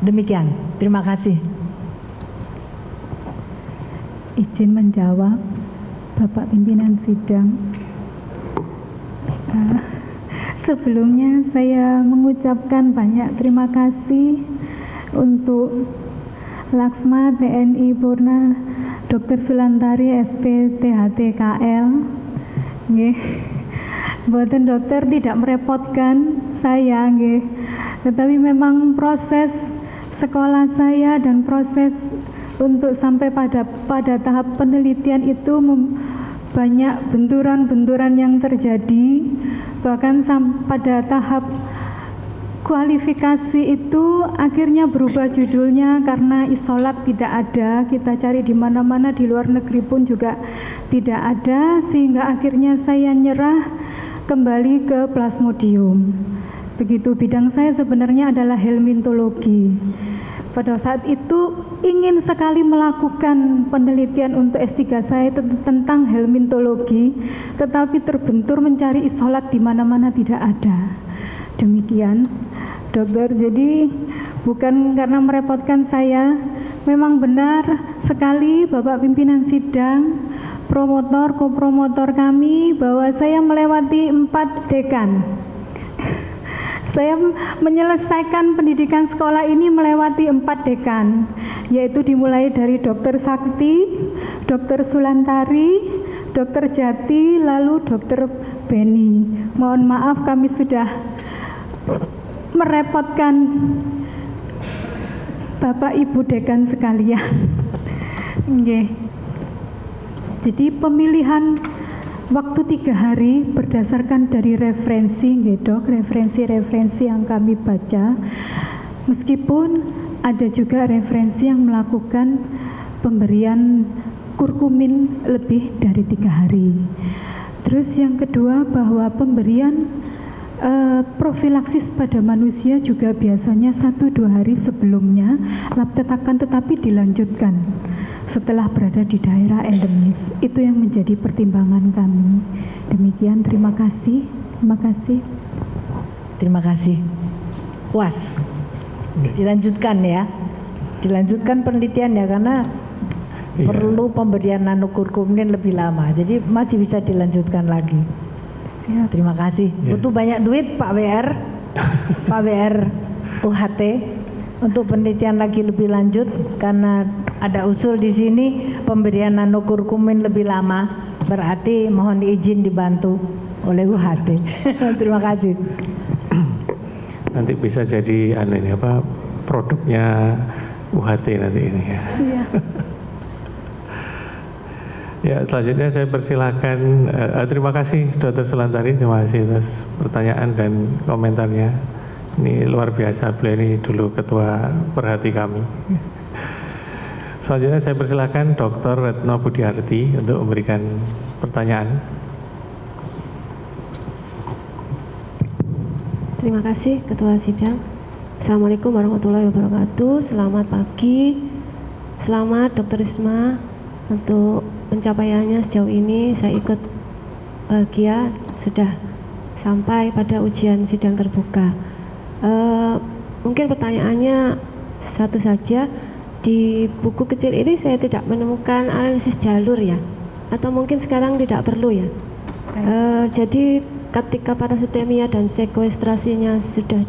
Demikian, terima kasih. Izin menjawab, Bapak pimpinan sidang. Sebelumnya saya mengucapkan banyak terima kasih untuk Laksma TNI Purna Dr. Sulantari SP THT KL. Nggih. Mboten dokter tidak merepotkan saya nggih. Tetapi memang proses sekolah saya dan proses untuk sampai pada tahap penelitian itu banyak benturan-benturan yang terjadi, bahkan pada tahap kualifikasi itu akhirnya berubah judulnya karena isolat tidak ada, kita cari di mana-mana, di luar negeri pun juga tidak ada, sehingga akhirnya saya nyerah kembali ke plasmodium. Begitu, bidang saya sebenarnya adalah helmintologi. Pada saat itu ingin sekali melakukan penelitian untuk S3 saya tentang helmintologi, tetapi terbentur mencari isolat di mana-mana tidak ada. Demikian, dokter. Jadi bukan karena merepotkan saya, memang benar sekali Bapak pimpinan sidang, promotor, kopromotor kami, bahwa saya melewati 4 dekan. Saya menyelesaikan pendidikan sekolah ini melewati 4 dekan, yaitu dimulai dari Dr. Sakti, Dr. Sulantari, Dr. Jati, lalu Dr. Beni. Mohon maaf kami sudah merepotkan Bapak Ibu dekan sekalian. Okay. Jadi pemilihan waktu 3 hari berdasarkan dari referensi, gitu, referensi yang kami baca. Meskipun ada juga referensi yang melakukan pemberian kurkumin lebih dari 3 hari. Terus yang kedua, bahwa pemberian profilaksis pada manusia juga biasanya 1-2 hari sebelumnya, tetapi dilanjutkan setelah berada di daerah endemis. Itu yang menjadi pertimbangan kami. Demikian, terima kasih. Terima kasih. Terima kasih. Puas. Dilanjutkan ya. Dilanjutkan penelitian ya, karena perlu pemberian nanokurkumin lebih lama. Jadi masih bisa dilanjutkan lagi. Ya, terima kasih. Butuh banyak duit Pak WR, Pak WR UHT untuk penelitian lagi lebih lanjut karena ada usul di sini pemberian nanokurkumin lebih lama. Berarti mohon izin dibantu oleh UHT. Terima kasih. Nanti bisa jadi produknya UHT nanti ini ya. Iya. Ya, selanjutnya saya persilahkan, terima kasih Dr. Sulantari, terima kasih atas pertanyaan dan komentarnya. Ini luar biasa, beliau ini dulu ketua perhati kami. Selanjutnya saya persilahkan Dr. Retno Budiarti untuk memberikan pertanyaan. Terima kasih Ketua Sidang. Assalamualaikum warahmatullahi wabarakatuh. Selamat pagi. Selamat Dr. Risma untuk pencapaiannya sejauh ini. Saya ikut bahagia sudah sampai pada ujian sidang terbuka. Mungkin pertanyaannya satu saja. Di buku kecil ini saya tidak menemukan analisis jalur ya, atau mungkin sekarang tidak perlu ya. Jadi ketika parasitemia dan sekuestrasinya sudah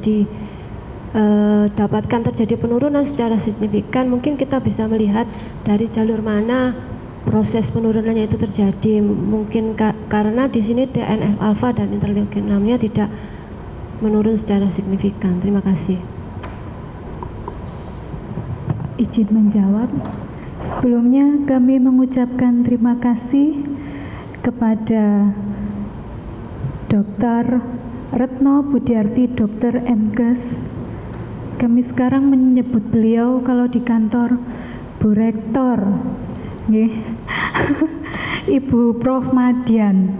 didapatkan terjadi penurunan secara signifikan, mungkin kita bisa melihat dari jalur mana proses penurunannya itu terjadi. Mungkin karena di sini TNF alfa dan interleukin 6-nya tidak menurun secara signifikan. Terima kasih. Izin menjawab. Sebelumnya kami mengucapkan terima kasih kepada Dr. Retno Budiarti, Dr. MKes. Kami sekarang menyebut beliau kalau di kantor Bu Rektor, Ibu Prof. Madian.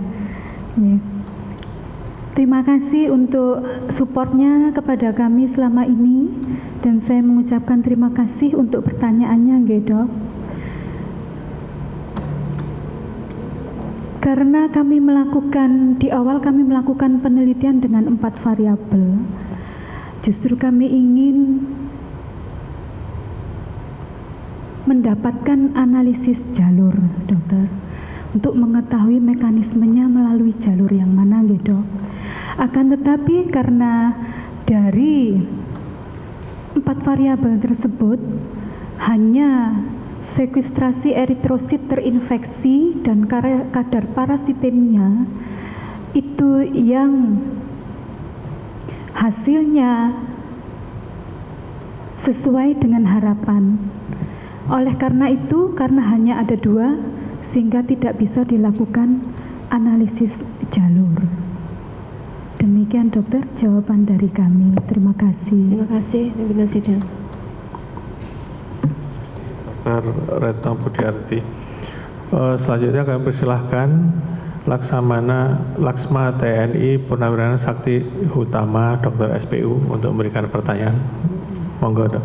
Terima kasih untuk supportnya kepada kami selama ini, dan saya mengucapkan terima kasih untuk pertanyaannya, Dok. Karena di awal kami melakukan penelitian dengan 4 variabel, justru kami ingin mendapatkan analisis jalur, Dokter, untuk mengetahui mekanismenya melalui jalur yang mana, Dok. Akan tetapi karena dari 4 variabel tersebut hanya sekuestrasi eritrosit terinfeksi dan kadar parasitemia itu yang hasilnya sesuai dengan harapan. Oleh karena itu, karena hanya ada 2, sehingga tidak bisa dilakukan analisis jalur. Demikian Dokter jawaban dari kami. Terima kasih. Terima kasih, Pimpinan Sidang. Dr. Retno Budiarti. Selanjutnya kami persilahkan Laksma TNI Purnawirawan Sakti Utama Dr. SPU untuk memberikan pertanyaan. Monggo, Dok.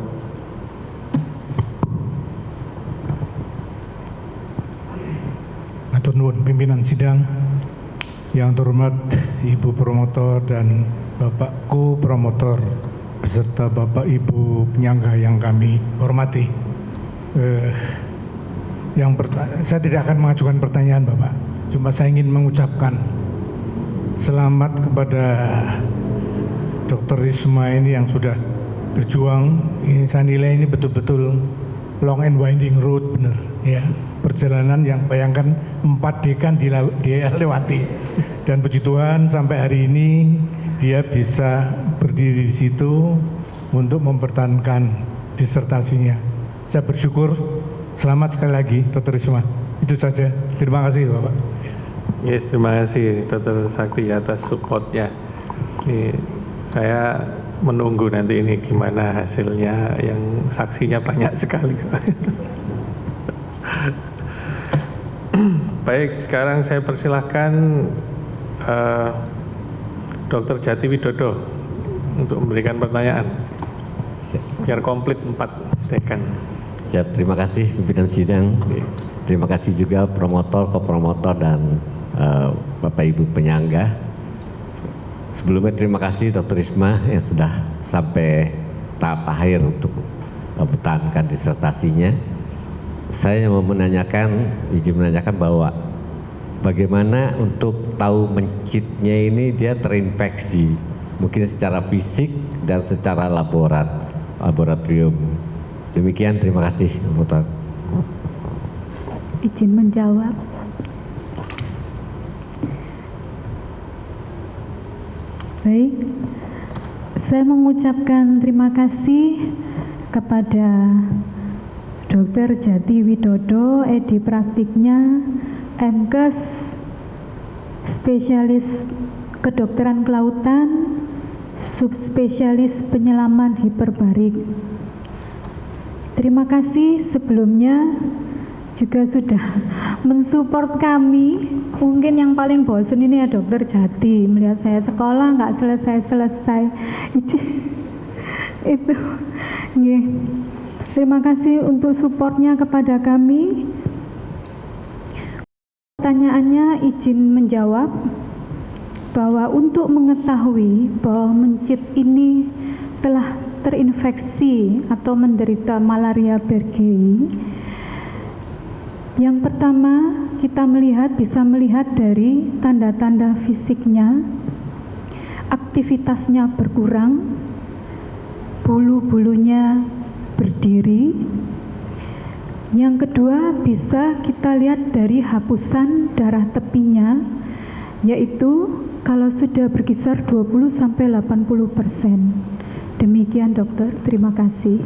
Matur nuwun pimpinan sidang. Yang terhormat Ibu Promotor dan Bapakku Promotor beserta Bapak Ibu penyangga yang kami hormati. Saya tidak akan mengajukan pertanyaan Bapak, cuma saya ingin mengucapkan selamat kepada Dr. Risma ini yang sudah berjuang. Ini saya nilai ini betul-betul long and winding road, benar ya. Perjalanan yang bayangkan 4 dekan dia lewati, dan puji Tuhan sampai hari ini dia bisa berdiri di situ untuk mempertahankan disertasinya. Saya bersyukur. Selamat sekali lagi Dr. Risma. Itu saja. Terima kasih Bapak. Ya, terima kasih Dr. Sakti atas supportnya. Saya menunggu nanti ini gimana hasilnya, yang saksinya banyak sekali. Baik, sekarang saya persilahkan Dr. Jati Widodo untuk memberikan pertanyaan. Biar komplit 4 dekan. Ya, terima kasih pimpinan sidang. Terima kasih juga promotor, kopromotor, dan Bapak Ibu penyangga. Sebelumnya terima kasih Dr. Risma yang sudah sampai tahap akhir untuk mempertahankan disertasinya. Saya mau izin menanyakan bahwa bagaimana untuk tahu mencitnya ini dia terinfeksi, mungkin secara fisik dan secara laboratorium. Demikian, terima kasih. Izin menjawab. Baik, saya mengucapkan terima kasih kepada Dr. Jati Widodo, ED Praktiknya, MKes, Spesialis Kedokteran Kelautan, Subspesialis Penyelaman Hiperbarik. Terima kasih sebelumnya juga sudah mensupport kami. Mungkin yang paling bosan ini ya Dokter Jati, melihat saya sekolah nggak selesai-selesai. Itu. Terima kasih untuk supportnya kepada kami. Pertanyaannya izin menjawab bahwa untuk mengetahui bahwa mencit ini telah terinfeksi atau menderita malaria bergei, yang pertama kita bisa melihat dari tanda-tanda fisiknya, aktivitasnya berkurang, bulu-bulunya berdiri. Yang kedua bisa kita lihat dari hapusan darah tepinya, yaitu kalau sudah berkisar 20-80%. Demikian dokter, terima kasih.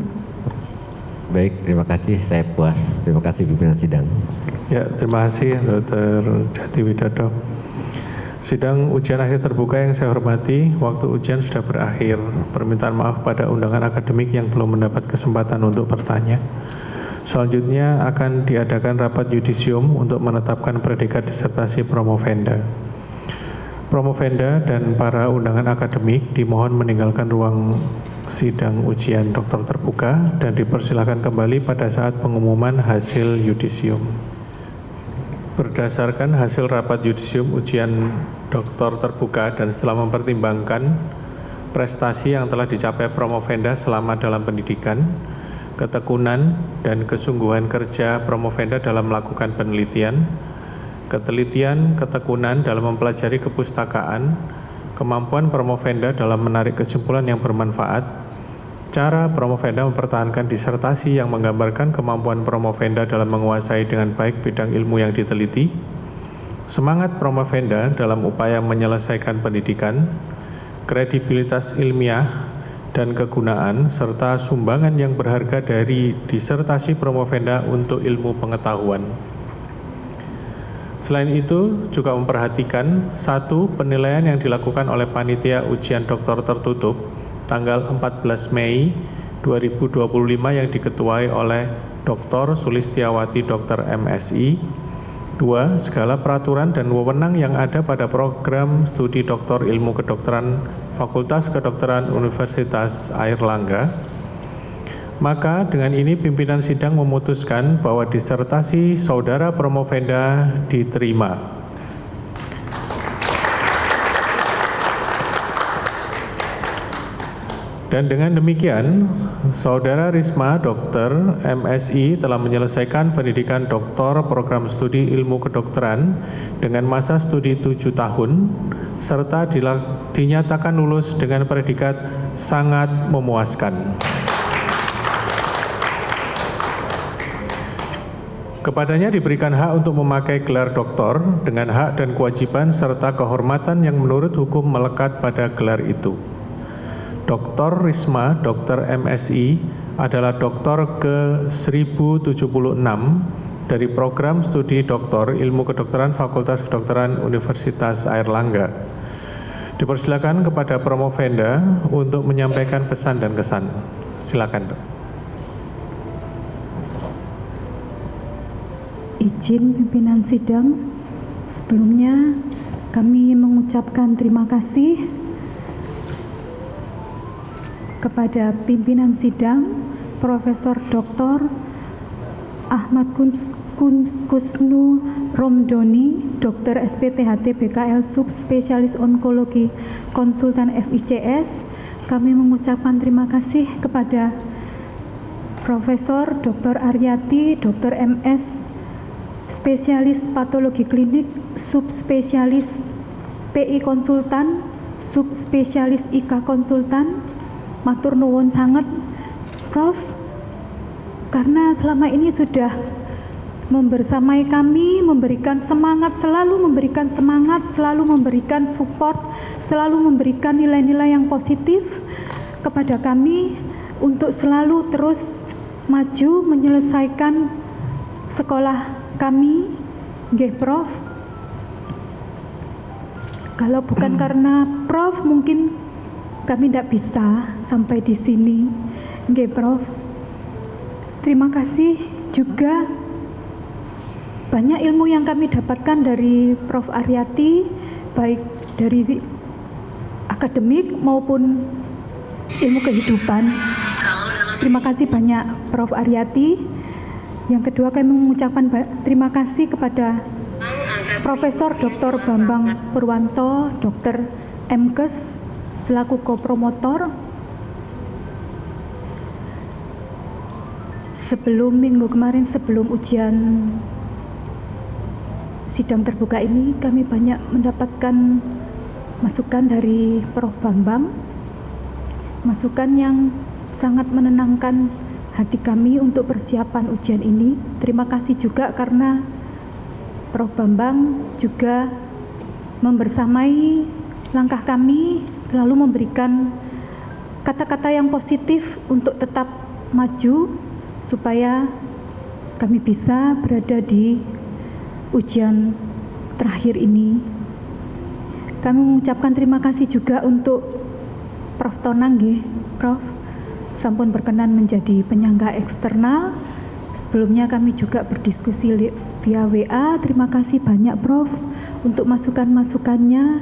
Baik, terima kasih, saya puas. Terima kasih pimpinan sidang. Ya, terima kasih Dr. Jati Widodo. Sidang ujian akhir terbuka yang saya hormati, waktu ujian sudah berakhir. Permintaan maaf pada undangan akademik yang belum mendapat kesempatan untuk bertanya. Selanjutnya akan diadakan rapat yudisium untuk menetapkan predikat disertasi promovenda. Promovenda dan para undangan akademik dimohon meninggalkan ruang sidang ujian dokter terbuka dan dipersilakan kembali pada saat pengumuman hasil yudisium. Berdasarkan hasil rapat yudisium ujian dokter terbuka dan setelah mempertimbangkan prestasi yang telah dicapai promovenda selama dalam pendidikan, ketekunan dan kesungguhan kerja promovenda dalam melakukan penelitian, ketelitian, ketekunan dalam mempelajari kepustakaan, kemampuan promovenda dalam menarik kesimpulan yang bermanfaat, cara promovenda mempertahankan disertasi yang menggambarkan kemampuan promovenda dalam menguasai dengan baik bidang ilmu yang diteliti, semangat promovenda dalam upaya menyelesaikan pendidikan, kredibilitas ilmiah dan kegunaan, serta sumbangan yang berharga dari disertasi promovenda untuk ilmu pengetahuan. Selain itu, juga memperhatikan satu, penilaian yang dilakukan oleh panitia ujian dokter tertutup tanggal 14 Mei 2025 yang diketuai oleh Dr. Sulistiawati Dr. MSI. 2. Segala peraturan dan wewenang yang ada pada program studi doktor ilmu kedokteran Fakultas Kedokteran Universitas Airlangga. Maka dengan ini pimpinan sidang memutuskan bahwa disertasi saudara promovenda diterima. Dan dengan demikian, Saudara Risma Dr. MSI telah menyelesaikan pendidikan doktor program studi ilmu kedokteran dengan masa studi 7 tahun, serta dinyatakan lulus dengan predikat sangat memuaskan. Kepadanya diberikan hak untuk memakai gelar doktor dengan hak dan kewajiban serta kehormatan yang menurut hukum melekat pada gelar itu. Dr. Risma Dr. MSI adalah doktor ke-1076 dari program studi doktor ilmu kedokteran Fakultas Kedokteran Universitas Airlangga. Dipersilakan kepada promovenda untuk menyampaikan pesan dan kesan. Silakan, Dok. Izin pimpinan sidang, sebelumnya kami mengucapkan terima kasih kepada pimpinan sidang Profesor Dr. Ahmad Kusnu Romdoni, Dr. SPTHT BKL Subspesialis Onkologi Konsultan FICS. Kami mengucapkan terima kasih kepada Profesor Dr. Aryati, Dr. MS, spesialis patologi klinik, subspesialis PI konsultan, subspesialis IK konsultan. Matur nuwun sangat Prof, karena selama ini sudah membersamai kami, memberikan semangat, selalu memberikan support, selalu memberikan nilai-nilai yang positif kepada kami untuk selalu terus maju menyelesaikan sekolah kami, nggih Prof. Kalau bukan karena Prof, mungkin kami tidak bisa sampai di sini, nggih Prof. Terima kasih juga banyak ilmu yang kami dapatkan dari Prof. Aryati, baik dari akademik maupun ilmu kehidupan. Terima kasih banyak Prof. Aryati. Yang kedua, kami mengucapkan terima kasih kepada Profesor Dr. Bambang Purwanto, Dr. MKes selaku kopromotor. Minggu kemarin sebelum ujian sidang terbuka ini, kami banyak mendapatkan masukan dari Prof. Bambang, masukan yang sangat menenangkan hati kami untuk persiapan ujian ini. Terima kasih juga karena Prof. Bambang juga membersamai langkah kami, selalu memberikan kata-kata yang positif untuk tetap maju supaya kami bisa berada di ujian terakhir ini. Kami mengucapkan terima kasih juga untuk Prof. Tonang, Prof. sampun berkenan menjadi penyangga eksternal. Sebelumnya kami juga berdiskusi via WA. Terima kasih banyak Prof. untuk masukan-masukannya,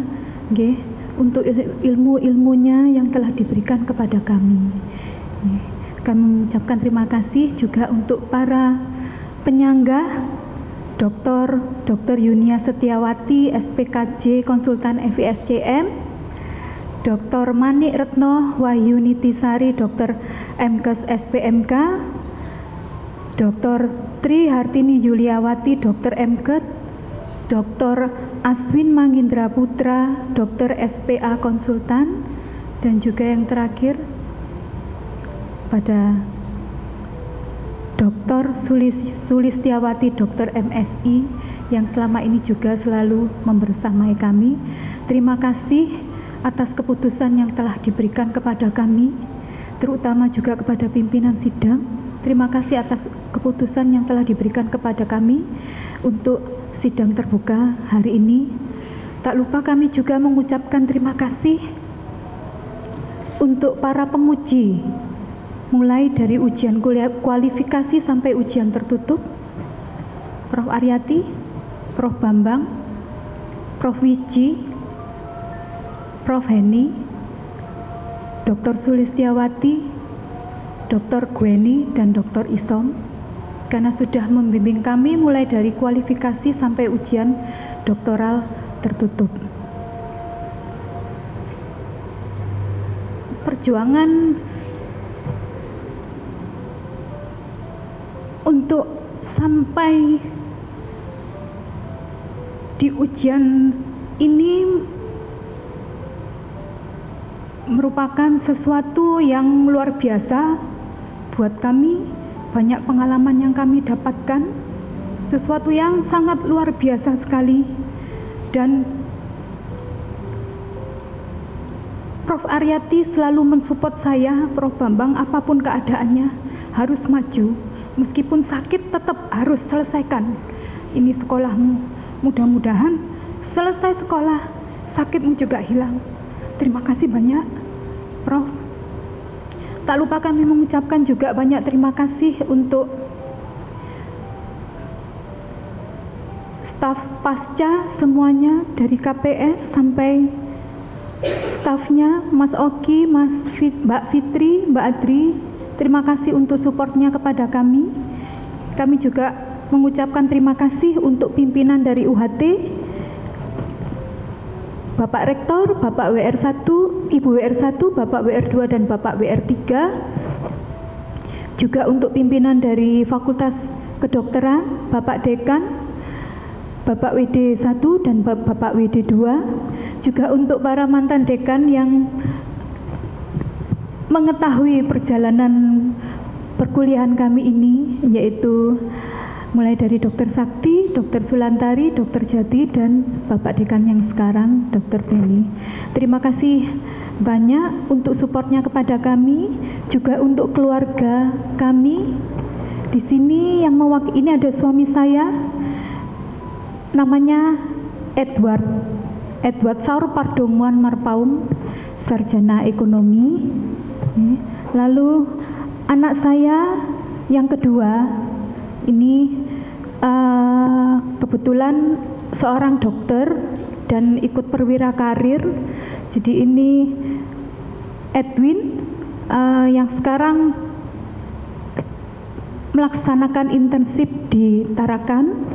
untuk ilmu-ilmunya yang telah diberikan kepada kami. Kami mengucapkan terima kasih juga untuk para penyangga, Dr. Yunia Setiawati, SPKJ Konsultan FISCM, Dr. Manik Retno Wahyunitisari, Dr. MKes SPMK, Dr. Tri Hartini Yuliawati, Dr. MKes, Dr. Aswin Mangendra Putra, Dr. SPA Konsultan, dan juga yang terakhir pada Dr. Sulistiawati, Dr. MSI, yang selama ini juga selalu membersamai kami. Terima kasih atas keputusan yang telah diberikan kepada kami, terutama juga kepada pimpinan sidang. Terima kasih atas keputusan yang telah diberikan kepada kami untuk sidang terbuka hari ini. Tak lupa kami juga mengucapkan terima kasih untuk para penguji, mulai dari ujian kualifikasi sampai ujian tertutup, Prof. Aryati, Prof. Bambang, Prof. Wiji, Prof. Heni, Dr. Sulistiawati, Dr. Gweni, dan Dr. Isom, karena sudah membimbing kami mulai dari kualifikasi sampai ujian doktoral tertutup. Perjuangan untuk sampai di ujian ini merupakan sesuatu yang luar biasa buat kami. Banyak pengalaman yang kami dapatkan, sesuatu yang sangat luar biasa sekali. Dan Prof. Aryati selalu mensupport saya, Prof. Bambang, apapun keadaannya harus maju, meskipun sakit tetap harus selesaikan ini sekolahmu. Mudah-mudahan selesai sekolah sakitmu juga hilang. Terima kasih banyak Prof. Tak lupa kami mengucapkan juga banyak terima kasih untuk staf pasca semuanya, dari KPS sampai stafnya, Mas Oki, Mbak Fitri, Mbak Adri. Terima kasih untuk supportnya kepada kami. Kami juga mengucapkan terima kasih untuk pimpinan dari UHT, Bapak Rektor, Bapak WR1, Ibu WR1, Bapak WR2, dan Bapak WR3. juga untuk pimpinan dari Fakultas Kedokteran, Bapak Dekan, Bapak WD 1 dan Bapak WD 2, juga untuk para mantan dekan yang mengetahui perjalanan perkuliahan kami ini, yaitu mulai dari Dr. Sakti, Dr. Sulantari, Dr. Jati, dan Bapak Dekan yang sekarang, Dr. Beni. Terima kasih banyak untuk supportnya kepada kami, juga untuk keluarga kami. Di sini yang mewakili ini ada suami saya, namanya Edward Saur Pardomuan Marpaung, sarjana ekonomi. Lalu anak saya yang kedua ini kebetulan seorang dokter dan ikut perwira karir. Jadi ini Edwin yang sekarang melaksanakan intensif di Tarakan.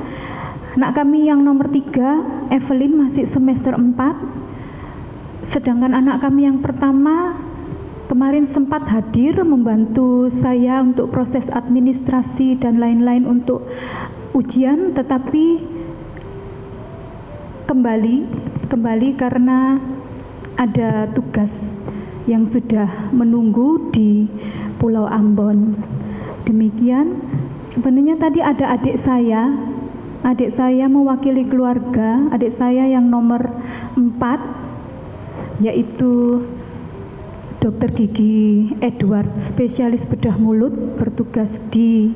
Anak kami yang nomor 3, Evelyn, masih semester 4. Sedangkan anak kami yang pertama kemarin sempat hadir membantu saya untuk proses administrasi dan lain-lain untuk ujian, tetapi kembali karena ada tugas yang sudah menunggu di Pulau Ambon. Demikian. Sebenarnya tadi ada adik saya mewakili keluarga, adik saya yang nomor 4, yaitu Dr. Gigi Edward, spesialis bedah mulut, bertugas di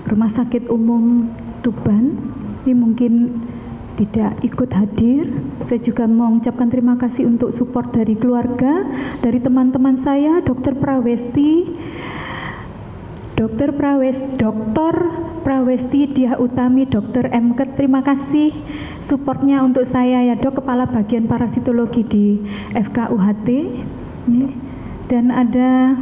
Rumah Sakit Umum Tuban. Ini mungkin tidak ikut hadir. Saya juga mau mengucapkan terima kasih untuk support dari keluarga, dari teman-teman saya, Dr. Prawesti Diah Utami, Dr. MKet, terima kasih supportnya untuk saya ya Dok, Kepala Bagian Parasitologi di FKUHT. Dan ada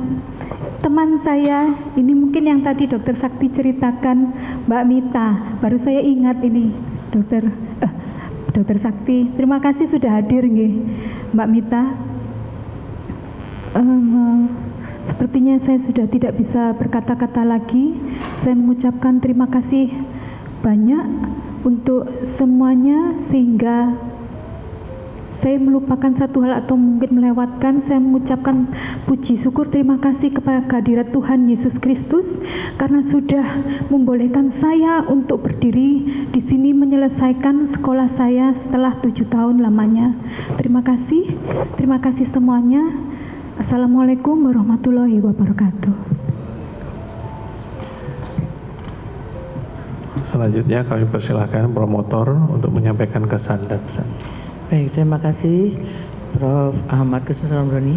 teman saya, ini mungkin yang tadi Dr. Sakti ceritakan, Mbak Mita, baru saya ingat ini Dr. Sakti, terima kasih sudah hadir nih Mbak Mita. Sepertinya saya sudah tidak bisa berkata-kata lagi. Saya mengucapkan terima kasih banyak untuk semuanya, sehingga saya melupakan satu hal atau mungkin melewatkan. Saya mengucapkan puji syukur terima kasih kepada kehadirat Tuhan Yesus Kristus karena sudah membolehkan saya untuk berdiri di sini menyelesaikan sekolah saya setelah 7 tahun lamanya. Terima kasih semuanya. Assalamualaikum warahmatullahi wabarakatuh. Selanjutnya kami persilahkan promotor untuk menyampaikan kesan dan pesan. Baik, terima kasih Prof. Ahmad Kusnu Romdoni.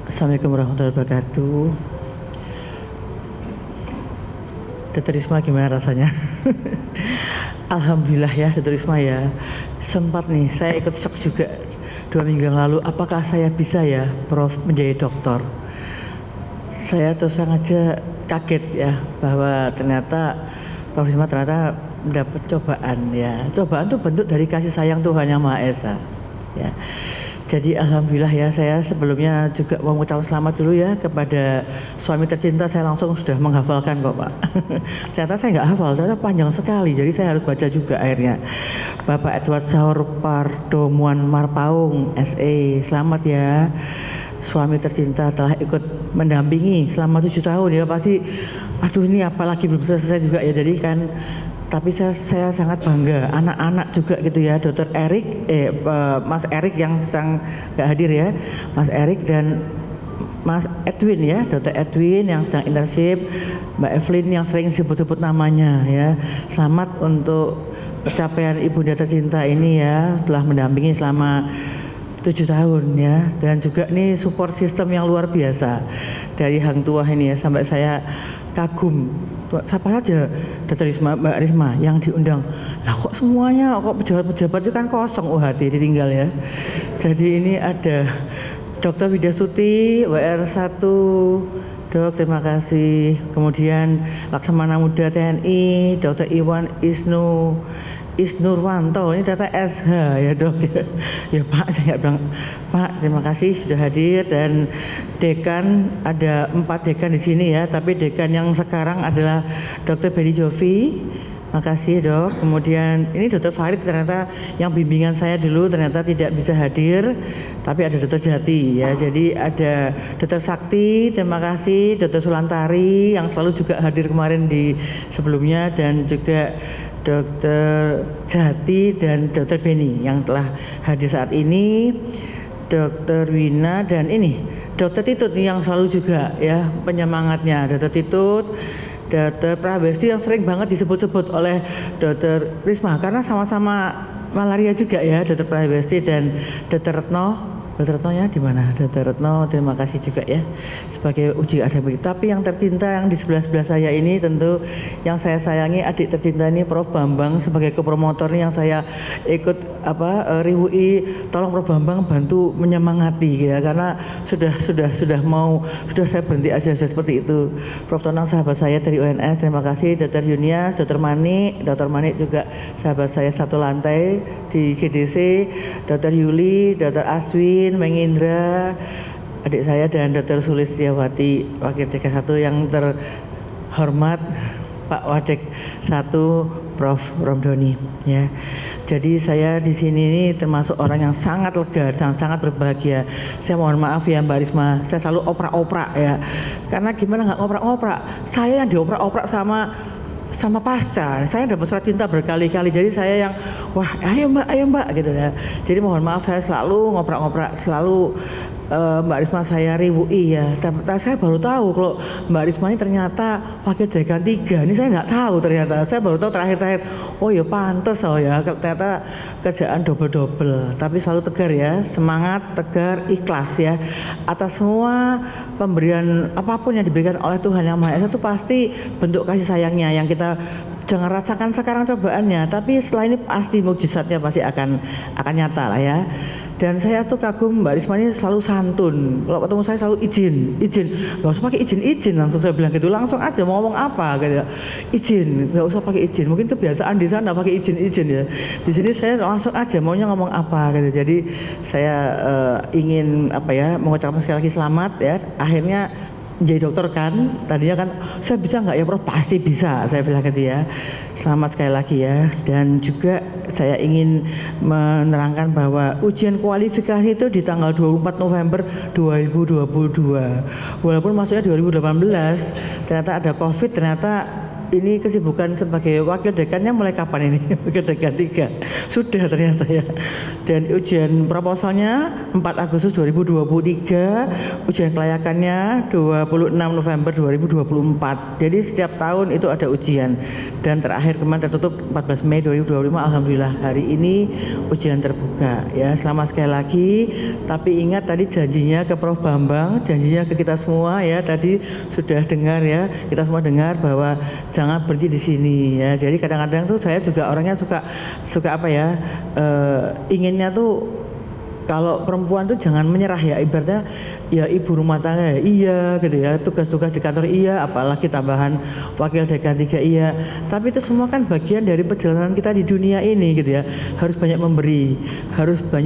Assalamualaikum warahmatullahi wabarakatuh. Dr. Risma gimana rasanya? Alhamdulillah ya Dr. Risma ya. Sempat nih saya ikut shock juga 2 minggu yang lalu, apakah saya bisa ya Prof menjadi dokter. Saya terus aja kaget ya bahwa ternyata Prof Risma ternyata mendapat cobaan ya. Cobaan itu bentuk dari kasih sayang Tuhan Yang Maha Esa ya. Jadi alhamdulillah ya, saya sebelumnya juga mau mengucapkan selamat dulu ya kepada suami tercinta. Saya langsung sudah menghafalkan kok Pak. Ternyata saya nggak hafal, ternyata panjang sekali. Jadi saya harus baca juga akhirnya. Bapak Edward Saur Pardomuan Marpaung, SE, selamat ya. Suami tercinta telah ikut mendampingi selama 7 tahun ya. Pasti, aduh ini apalagi belum selesai juga ya. Jadi kan, tapi saya sangat bangga, anak-anak juga gitu ya, Dr. Erik, Mas Erik yang sedang nggak hadir ya, Mas Erik dan Mas Edwin ya, Dr. Edwin yang sedang internship, Mbak Evelyn yang sering sebut-sebut namanya ya. Selamat untuk pencapaian Ibunda tercinta ini ya, telah mendampingi selama 7 tahun ya, dan juga ini support system yang luar biasa dari Hang Tuah ini ya, sampai saya kagum. Siapa saja Dr. Risma, Mbak Risma yang diundang. Lah kok semuanya, kok pejabat-pejabat itu kan kosong UHT ditinggal ya. Jadi ini ada Dr. Widasuti, WR1, Dok, terima kasih. Kemudian Laksamana Muda TNI, Dr. Iwan Isnu, Isnurwanto, ini ternyata SH ya dok ya. Ya Pak, saya bilang Pak terima kasih sudah hadir, dan dekan ada 4 dekan di sini ya, tapi dekan yang sekarang adalah Dr. Benny Jovi. Makasih dok. Kemudian ini Dr. Farid, ternyata yang bimbingan saya dulu ternyata tidak bisa hadir, tapi ada Dr. Jati ya. Jadi ada Dr. Sakti, terima kasih, Dr. Sulantari yang selalu juga hadir kemarin di sebelumnya, dan juga Dr. Jati dan Dr. Benny yang telah hadir saat ini, Dr. Wina, dan ini Dr. Titut yang selalu juga ya penyemangatnya, Dr. Titut, Dr. Prabesti yang sering banget disebut-sebut oleh Dr. Risma karena sama-sama malaria juga ya, Dr. Prabesti dan Dr. Retno. Dr. Retno ya di mana? Dr. Retno, terima kasih juga ya sebagai uji akademik. Tapi yang tercinta yang di sebelah saya ini tentu yang saya sayangi, adik tercinta ini Prof. Bambang sebagai kopromotor nih yang saya ikut RIWI, tolong Prof. Bambang bantu menyemangati ya, karena sudah saya berhenti aja seperti itu. Prof. Tonang sahabat saya dari UNS, terima kasih. Dr. Yunias, Dr. Manik juga sahabat saya satu lantai di GDC, Dr. Yuli, Dr. Aswin, Mengindra, adik saya, dan Dr. Sulistiawati, Wakil Dekan 1 yang terhormat Pak Wadek 1, Prof. Romdoni ya. Jadi saya di sini ini termasuk orang yang sangat lega, sangat berbahagia. Saya mohon maaf ya Mbak Risma, saya selalu oprak-oprak ya. Karena gimana nggak oprak-oprak? Saya yang dioprak-oprak sama pasca, saya dapat surat cinta berkali-kali, jadi saya yang wah ayo mbak gitu ya. Jadi mohon maaf saya selalu ngoprak-ngoprak, selalu Mbak Risma saya riwui ya. Dan saya baru tahu kalau Mbak Risma ini ternyata wakil dekan 3. Ini saya nggak tahu ternyata. Saya baru tahu terakhir. Oh ya pantes ya. Ternyata kerjaan double-double. Tapi selalu tegar ya. Semangat, tegar, ikhlas ya. Atas semua pemberian apapun yang diberikan oleh Tuhan Yang Maha Esa itu pasti bentuk kasih sayangnya yang kita jangan rasakan sekarang cobaannya. Tapi setelah ini pasti mukjizatnya pasti akan nyata lah ya. Dan saya tuh kagum Mbak Risma ini selalu santun. Kalau ketemu saya selalu izin. Gak usah pakai izin langsung saya bilang gitu. Langsung aja mau ngomong apa gitu. Izin, gak usah pakai izin. Mungkin kebiasaan di sana pakai izin ya. Di sini saya langsung aja maunya ngomong apa gitu. Jadi saya ingin mengucapkan sekali lagi selamat ya. Akhirnya menjadi dokter kan. Tadinya kan saya bisa nggak ya Prof? Pasti bisa. Saya bilang gitu ya. Selamat sekali lagi ya. Dan juga saya ingin menerangkan bahwa ujian kualifikasi itu di tanggal 24 November 2022. Walaupun masuknya 2018, ternyata ada COVID, ternyata ini kesibukan sebagai wakil dekannya mulai kapan ini? Wakil dekan 3 sudah ternyata ya. Dan ujian proposalnya 4 Agustus 2023, ujian kelayakannya 26 November 2024. Jadi setiap tahun itu ada ujian. Dan terakhir kemarin tertutup 14 Mei 2025. Alhamdulillah hari ini ujian terbuka ya. Selamat sekali lagi. Tapi ingat tadi janjinya ke Prof. Bambang, janjinya ke kita semua ya. Tadi sudah dengar ya. Kita semua dengar bahwa jangan berhenti di sini ya. Jadi kadang-kadang tuh saya juga orangnya suka inginnya tuh kalau perempuan tuh jangan menyerah ya, ibaratnya ya ibu rumah tangga ya, iya gitu ya, tugas-tugas di kantor iya, apalagi tambahan wakil dekan 3 iya. Tapi itu semua kan bagian dari perjalanan kita di dunia ini gitu ya. Harus banyak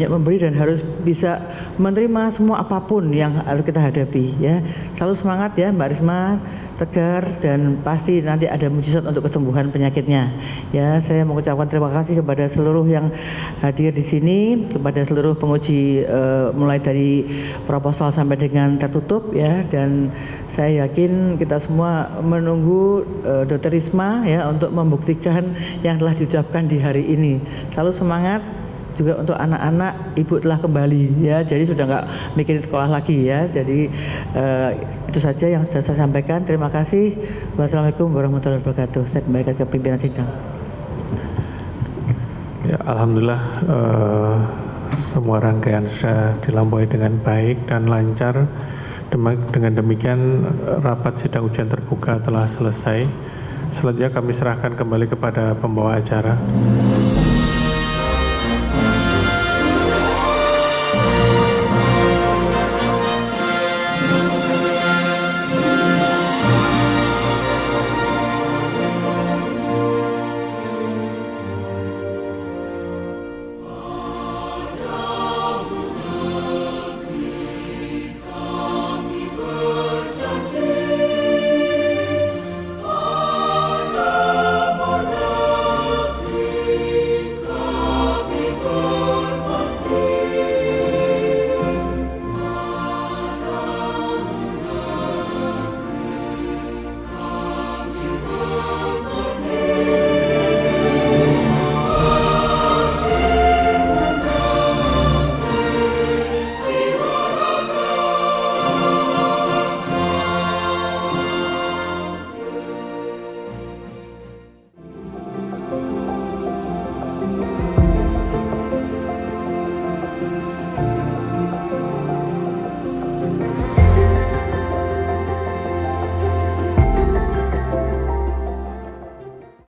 memberi dan harus bisa menerima semua apapun yang harus kita hadapi ya. Selalu semangat ya Mbak Risma, tegar, dan pasti nanti ada mujizat untuk kesembuhan penyakitnya. Ya, saya mengucapkan terima kasih kepada seluruh yang hadir di sini, kepada seluruh penguji mulai dari proposal sampai dengan tertutup ya, dan saya yakin kita semua menunggu Dr. Risma ya untuk membuktikan yang telah diucapkan di hari ini. Selalu semangat. Juga untuk anak-anak, ibu telah kembali ya, jadi sudah nggak mikirin sekolah lagi ya. Jadi itu saja yang sudah saya sampaikan. Terima kasih. Wassalamualaikum warahmatullahi wabarakatuh. Saya kembalikan ke pimpinan sidang. Ya, alhamdulillah semua rangkaian sudah dilampaui dengan baik dan lancar. Dengan demikian rapat sidang ujian terbuka telah selesai. Selanjutnya kami serahkan kembali kepada pembawa acara.